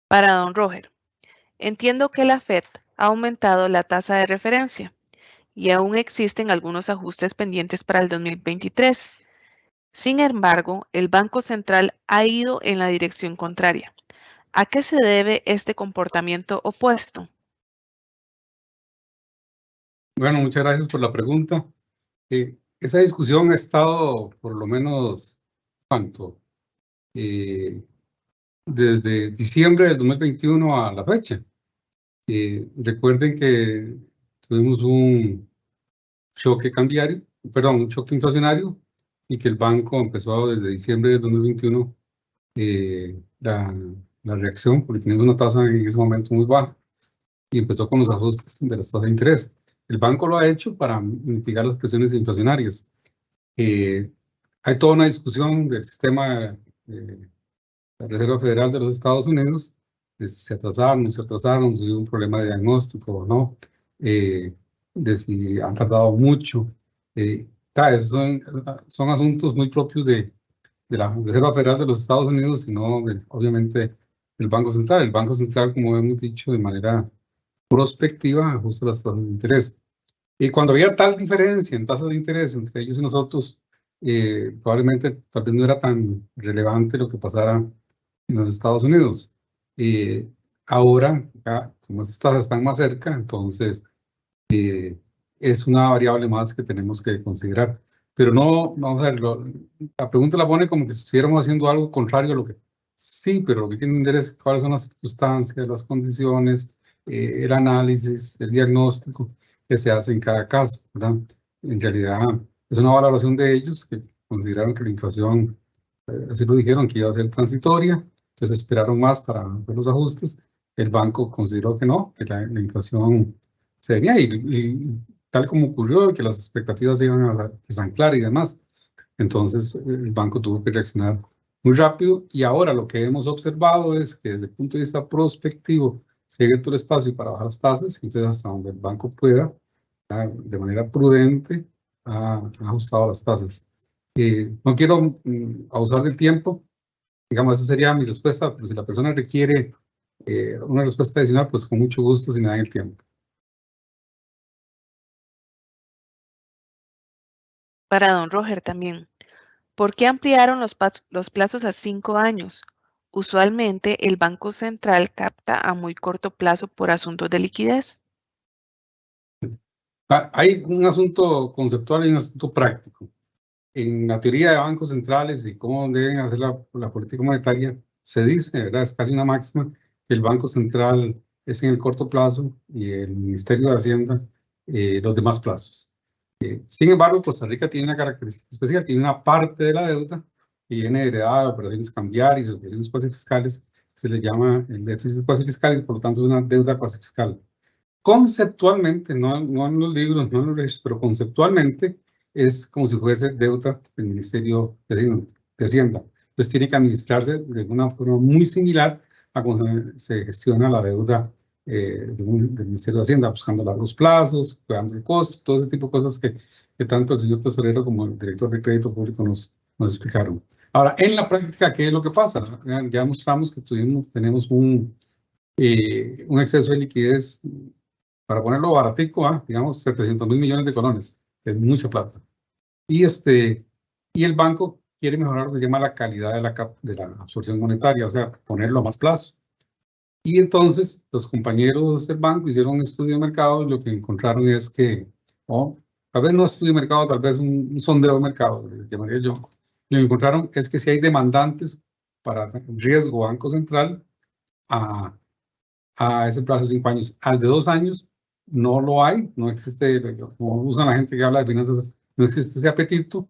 Para don Roger, entiendo que la FED ha aumentado la tasa de referencia y aún existen algunos ajustes pendientes para el 2023. Sin embargo, el Banco Central ha ido en la dirección contraria. ¿A qué se debe este comportamiento opuesto? Bueno, muchas gracias por la pregunta. Esa discusión ha estado por lo menos, ¿cuánto? desde diciembre del 2021 a la fecha. Recuerden que tuvimos un choque cambiario, perdón, un choque inflacionario, y que el banco empezó desde diciembre del 2021 la reacción, porque teníamos una tasa en ese momento muy baja, y empezó con los ajustes de las tasas de interés. El banco lo ha hecho para mitigar las presiones inflacionarias. Hay toda una discusión del sistema de la Reserva Federal de los Estados Unidos, de si se atrasaron, no se atrasaron, si hubo un problema de diagnóstico o no, de si han tardado mucho. Son asuntos muy propios de la Reserva Federal de los Estados Unidos, y no obviamente del Banco Central. El Banco Central, como hemos dicho, de manera prospectiva, ajusta las tasas de interés. Y cuando había tal diferencia en tasas de interés entre ellos y nosotros, probablemente tal vez no era tan relevante lo que pasara en los Estados Unidos. Ahora, como esas tasas están más cerca, entonces es una variable más que tenemos que considerar. Pero no, vamos a ver, la pregunta la pone como que si estuviéramos haciendo algo contrario a lo que... Sí, pero lo que hay que entender es cuáles son las circunstancias, las condiciones, el análisis, el diagnóstico que se hace en cada caso, ¿verdad? En realidad es una valoración de ellos que consideraron que la inflación, así lo dijeron, que iba a ser transitoria, entonces esperaron más para hacer los ajustes. El banco consideró que no, que la inflación se venía, y tal como ocurrió, que las expectativas se iban a desanclar y demás. Entonces el banco tuvo que reaccionar muy rápido, y ahora lo que hemos observado es que desde el punto de vista prospectivo se ha abierto el espacio para bajar las tasas, y entonces hasta donde el banco pueda, de manera prudente, ha ajustado las tasas. No quiero abusar del tiempo, digamos, esa sería mi respuesta, pero si la persona requiere una respuesta adicional, pues con mucho gusto, si me dan el tiempo. Para don Roger también. ¿Por qué ampliaron los plazos a 5 años? Usualmente el Banco Central capta a muy corto plazo por asuntos de liquidez. Hay un asunto conceptual y un asunto práctico. En la teoría de bancos centrales y cómo deben hacer la política monetaria, se dice, ¿verdad? Es casi una máxima, que el Banco Central es en el corto plazo y el Ministerio de Hacienda los demás plazos. Sin embargo, Costa Rica tiene una característica especial, tiene una parte de la deuda que viene heredada de operaciones cambiarias, operaciones cuasi fiscales, se le llama el déficit cuasi fiscal, y por lo tanto es una deuda cuasi fiscal. Conceptualmente, no en los libros, no en los registros, pero conceptualmente es como si fuese deuda del Ministerio de Hacienda. Entonces tiene que administrarse de una forma muy similar a cómo se gestiona la deuda del Ministerio de Hacienda, buscando largos plazos, cuidando el costo, todo ese tipo de cosas que tanto el señor tesorero como el director de crédito público nos explicaron. Ahora, en la práctica, ¿qué es lo que pasa? Ya mostramos que tenemos un exceso de liquidez, para ponerlo baratico, digamos, 700.000 millones de colones, que es mucha plata. Y el banco quiere mejorar lo que se llama la calidad de la absorción monetaria, o sea, ponerlo a más plazo. Y entonces los compañeros del banco hicieron un estudio de mercado, y lo que encontraron es que, tal vez no estudio de mercado, tal vez un sondeo de mercado, le llamaría yo. Lo que encontraron es que si hay demandantes para riesgo Banco Central a ese plazo de 5 años. Al de 2 años no lo hay, no existe, como usan la gente que habla de finanzas, no existe ese apetito.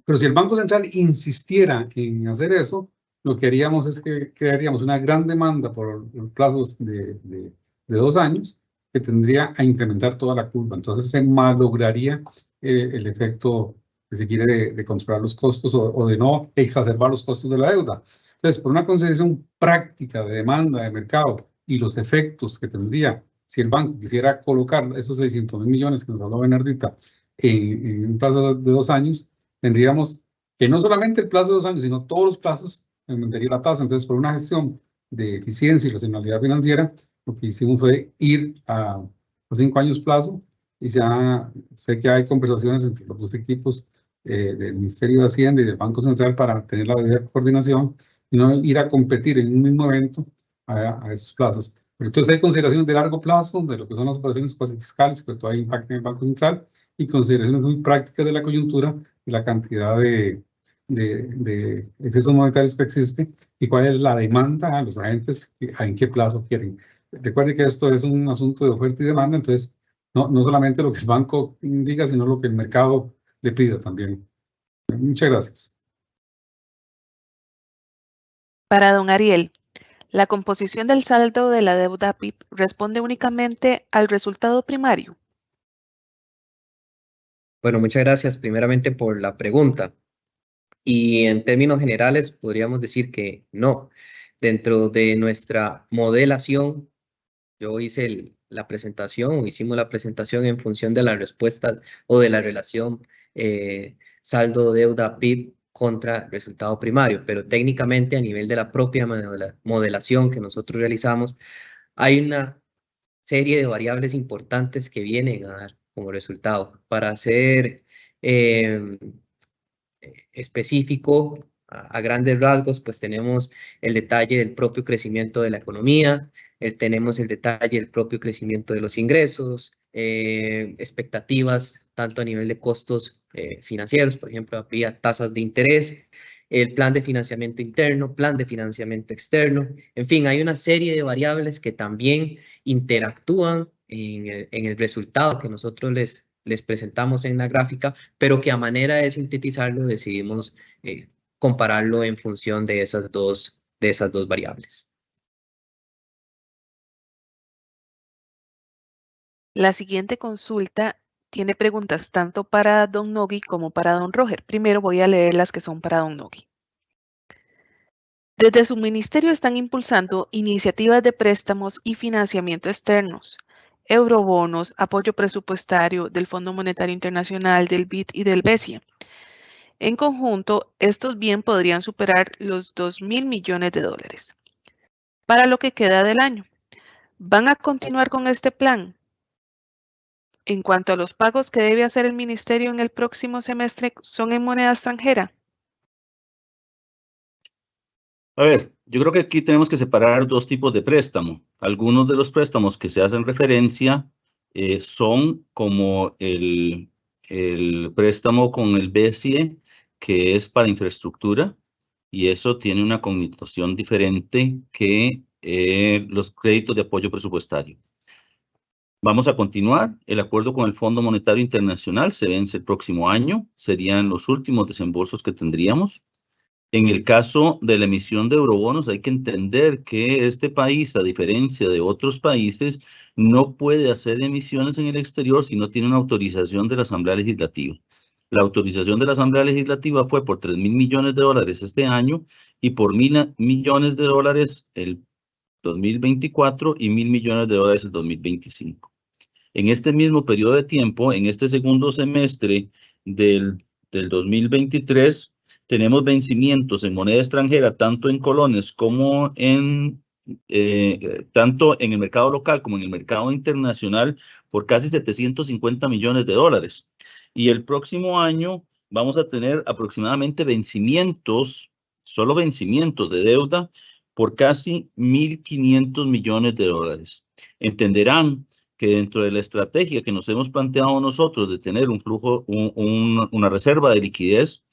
Pero si el Banco Central insistiera en hacer eso, lo que haríamos es que crearíamos una gran demanda por plazos de 2 años, que tendría a incrementar toda la curva. Entonces se malograría el efecto que se quiere de controlar los costos, o de no exacerbar los costos de la deuda. Entonces, por una consideración práctica de demanda de mercado y los efectos que tendría si el banco quisiera colocar esos 600.000 millones que nos habló Bernardita en un plazo de 2 años, tendríamos que no solamente el plazo de 2 años, sino todos los plazos aumentaría la tasa. Entonces, por una gestión de eficiencia y racionalidad financiera, lo que hicimos fue ir a 5 años plazo, y ya sé que hay conversaciones entre los dos equipos del Ministerio de Hacienda y del Banco Central para tener la debida coordinación y no ir a competir en un mismo evento a esos plazos. Pero entonces hay consideraciones de largo plazo, de lo que son las operaciones cuasi fiscales, que todavía impactan en el Banco Central, y consideraciones muy prácticas de la coyuntura y la cantidad de de excesos monetarios que existe y cuál es la demanda a los agentes, en qué plazo quieren. Recuerden que esto es un asunto de oferta y demanda, entonces no solamente lo que el banco diga, sino lo que el mercado le pida también. Muchas gracias. Para don Ariel, ¿la composición del saldo de la deuda PIB responde únicamente al resultado primario? Bueno, muchas gracias primeramente por la pregunta. Y en términos generales podríamos decir que no. Dentro de nuestra modelación, yo hice la presentación o hicimos la presentación en función de la respuesta o de la relación saldo deuda PIB contra resultado primario, pero técnicamente a nivel de la propia modelación que nosotros realizamos, hay una serie de variables importantes que vienen a dar como resultado. Para ser específico, a grandes rasgos, pues tenemos el detalle del propio crecimiento de la economía, tenemos el detalle del propio crecimiento de los ingresos, expectativas tanto a nivel de costos financieros, por ejemplo, habría tasas de interés, el plan de financiamiento interno, plan de financiamiento externo, en fin, hay una serie de variables que también interactúan en el resultado que nosotros les presentamos en la gráfica, pero que a manera de sintetizarlo decidimos compararlo en función de esas dos variables. La siguiente consulta tiene preguntas tanto para don Nogui como para don Roger. Primero voy a leer las que son para don Nogui. Desde su ministerio están impulsando iniciativas de préstamos y financiamiento externos, eurobonos, apoyo presupuestario del Fondo Monetario Internacional, del BID y del BESIA. En conjunto, estos bien podrían superar los 2.000 millones de dólares. Para lo que queda del año, ¿van a continuar con este plan? En cuanto a los pagos que debe hacer el ministerio en el próximo semestre, ¿son en moneda extranjera? A ver, yo creo que aquí tenemos que separar dos tipos de préstamo. Algunos de los préstamos que se hacen referencia son como el préstamo con el BESIE, que es para infraestructura, y eso tiene una connotación diferente que los créditos de apoyo presupuestario. Vamos a continuar. El acuerdo con el Fondo Monetario Internacional se vence el próximo año. Serían los últimos desembolsos que tendríamos. En el caso de la emisión de eurobonos, hay que entender que este país, a diferencia de otros países, no puede hacer emisiones en el exterior si no tiene una autorización de la Asamblea Legislativa. La autorización de la Asamblea Legislativa fue por 3.000 millones de dólares este año y por 1.000 millones de dólares el 2024 y 1.000 millones de dólares el 2025. En este mismo periodo de tiempo, en este segundo semestre del 2023, tenemos vencimientos en moneda extranjera, tanto en colones como tanto en el mercado local como en el mercado internacional, por casi 750 millones de dólares. Y el próximo año vamos a tener aproximadamente vencimientos, solo vencimientos de deuda, por casi 1.500 millones de dólares. Entenderán que dentro de la estrategia que nos hemos planteado nosotros de tener un flujo, una reserva de liquidez,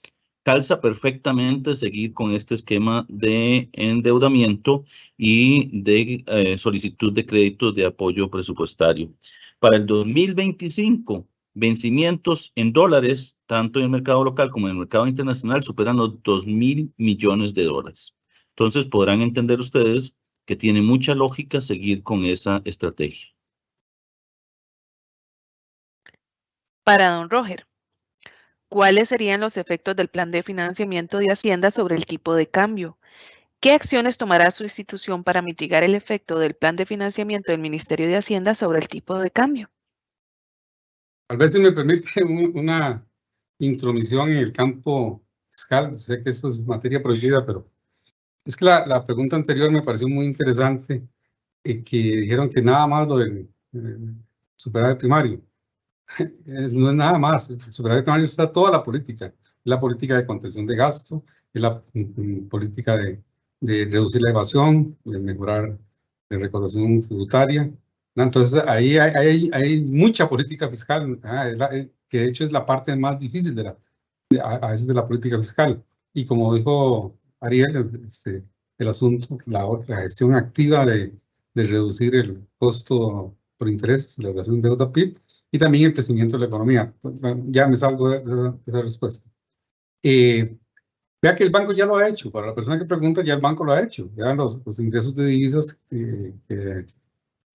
calza perfectamente seguir con este esquema de endeudamiento y de solicitud de créditos de apoyo presupuestario. Para el 2025, vencimientos en dólares, tanto en el mercado local como en el mercado internacional, superan los 2.000 millones de dólares. Entonces podrán entender ustedes que tiene mucha lógica seguir con esa estrategia. Para don Roger, ¿cuáles serían los efectos del plan de financiamiento de Hacienda sobre el tipo de cambio? ¿Qué acciones tomará su institución para mitigar el efecto del plan de financiamiento del Ministerio de Hacienda sobre el tipo de cambio? Tal vez si me permite una intromisión en el campo fiscal. Sé que esto es materia prohibida, pero es que la pregunta anterior me pareció muy interesante, que dijeron que nada más lo del superávit primario. No es nada más. El superávit primario está toda la política de contención de gasto, es la política de reducir la evasión, de mejorar la recaudación tributaria. Entonces, ahí hay mucha política fiscal, que de hecho es la parte más difícil a veces de la política fiscal. Y como dijo Ariel, el asunto, la gestión activa de reducir el costo por intereses, la relación deuda-PIB, y también el crecimiento de la economía. Bueno, ya me salgo de esa respuesta. Vea que el banco ya lo ha hecho. Para la persona que pregunta, ya el banco lo ha hecho. Ya los ingresos de divisas que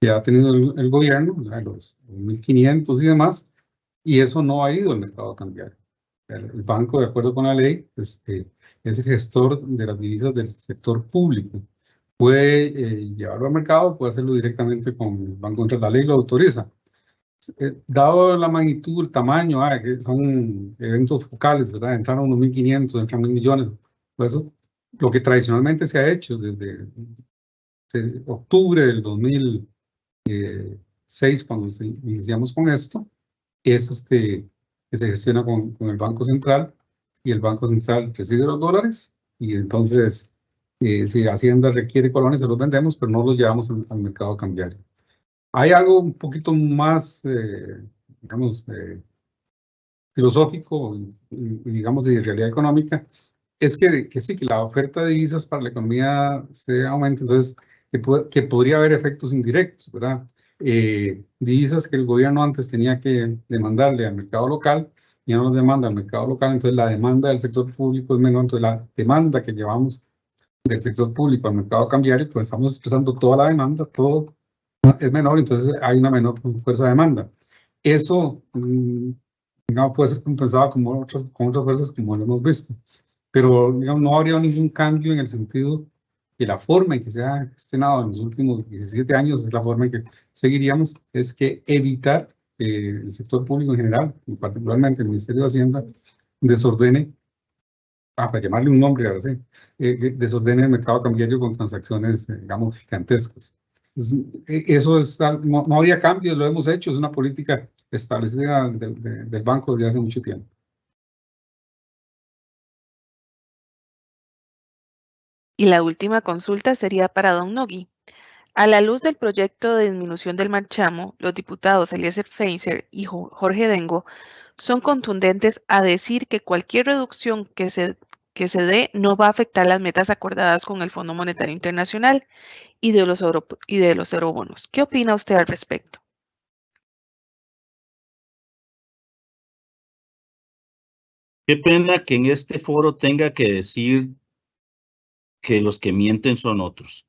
ha tenido el gobierno, los 1.500 y demás, y eso no ha ido al mercado cambiario. El banco, de acuerdo con la ley, es el gestor de las divisas del sector público. Puede llevarlo al mercado, puede hacerlo directamente con el Banco Central. La ley lo autoriza. Dado la magnitud, el tamaño, que son eventos focales, ¿verdad? Entraron unos 1.500, entran 1.000 millones. Por eso, lo que tradicionalmente se ha hecho desde octubre del 2006, cuando iniciamos con esto, es que se gestiona con el Banco Central, y el Banco Central recibe los dólares, y entonces, si Hacienda requiere colones, se los vendemos, pero no los llevamos al mercado cambiario. Hay algo un poquito más, digamos, filosófico y, digamos, de realidad económica, es que sí, que la oferta de divisas para la economía se aumenta, entonces que podría haber efectos indirectos, ¿verdad? Divisas que el gobierno antes tenía que demandarle al mercado local, ya no los demanda al mercado local, entonces la demanda del sector público es menor, entonces la demanda que llevamos del sector público al mercado cambiario, pues estamos expresando toda la demanda, todo es menor, entonces hay una menor fuerza de demanda. Eso, digamos, puede ser compensado con otras fuerzas, como lo hemos visto, pero digamos, no habría ningún cambio en el sentido que la forma en que se ha gestionado en los últimos 17 años es la forma en que seguiríamos, es que evitar que el sector público en general, y particularmente el Ministerio de Hacienda, desordene, para llamarle un nombre, ahora sí, desordene el mercado cambiario con transacciones, digamos, gigantescas. Eso no habría cambios, lo hemos hecho, es una política establecida del banco desde hace mucho tiempo. Y la última consulta sería para don Nogui. A la luz del proyecto de disminución del marchamo, los diputados Eliezer Feinzer y Jorge Dengo son contundentes a decir que cualquier reducción que se dé no va a afectar las metas acordadas con el Fondo Monetario Internacional y de los eurobonos. ¿Qué opina usted al respecto? Qué pena que en este foro tenga que decir que los que mienten son otros.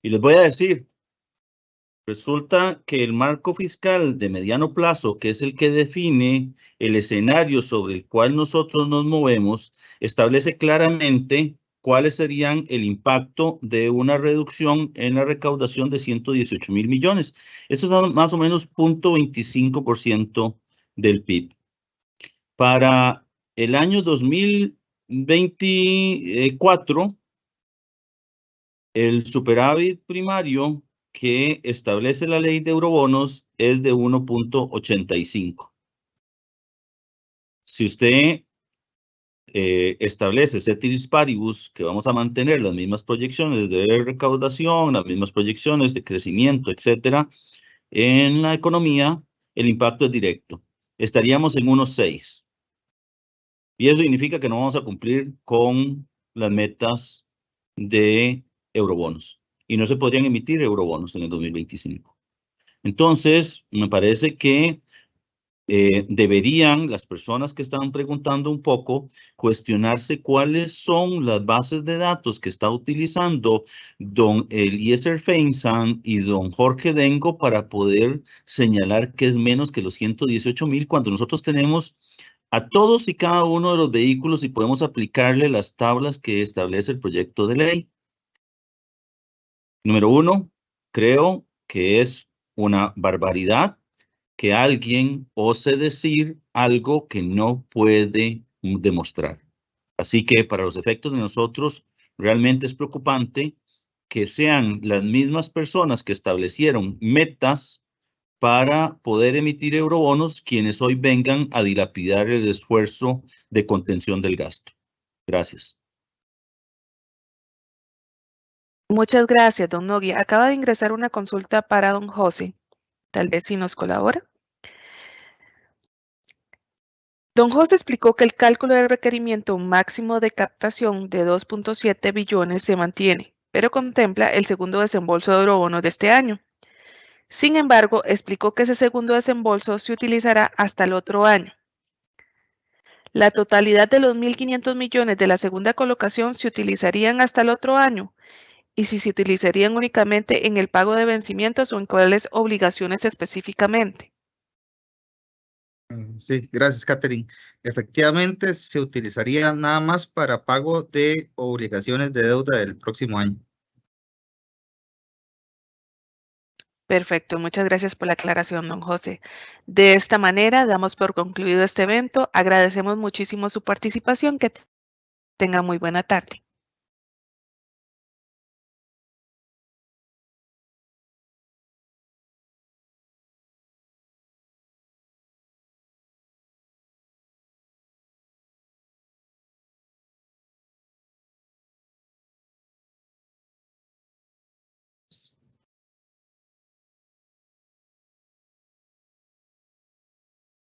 Y les voy a decir, resulta que el marco fiscal de mediano plazo, que es el que define el escenario sobre el cual nosotros nos movemos, establece claramente cuáles serían el impacto de una reducción en la recaudación de 118.000 millones. Esto es más o menos 0.25% del PIB. Para el año 2024, el superávit primario que establece la ley de eurobonos es de 1.85. Si usted establece ceteris paribus, que vamos a mantener las mismas proyecciones de recaudación, las mismas proyecciones de crecimiento, etcétera, en la economía, el impacto es directo. Estaríamos en 1.6. Y eso significa que no vamos a cumplir con las metas de eurobonos. Y no se podrían emitir eurobonos en el 2025. Entonces, me parece que deberían las personas que están preguntando un poco cuestionarse cuáles son las bases de datos que está utilizando don Eliezer Feinzer y don Jorge Dengo para poder señalar que es menos que los 118.000 cuando nosotros tenemos a todos y cada uno de los vehículos y podemos aplicarle las tablas que establece el proyecto de ley. Número uno, creo que es una barbaridad que alguien ose decir algo que no puede demostrar. Así que para los efectos de nosotros, realmente es preocupante que sean las mismas personas que establecieron metas para poder emitir eurobonos quienes hoy vengan a dilapidar el esfuerzo de contención del gasto. Gracias. Muchas gracias, don Nogui. Acaba de ingresar una consulta para don José. Tal vez si nos colabora. Don José explicó que el cálculo del requerimiento máximo de captación de 2.7 billones se mantiene, pero contempla el segundo desembolso de eurobonos de este año. Sin embargo, explicó que ese segundo desembolso se utilizará hasta el otro año. La totalidad de los 1.500 millones de la segunda colocación se utilizarían hasta el otro año, y si se utilizarían únicamente en el pago de vencimientos o en cuáles obligaciones específicamente. Sí, gracias, Catherine. Efectivamente, se utilizaría nada más para pago de obligaciones de deuda del próximo año. Perfecto, muchas gracias por la aclaración, don José. De esta manera, damos por concluido este evento. Agradecemos muchísimo su participación. Que tenga muy buena tarde.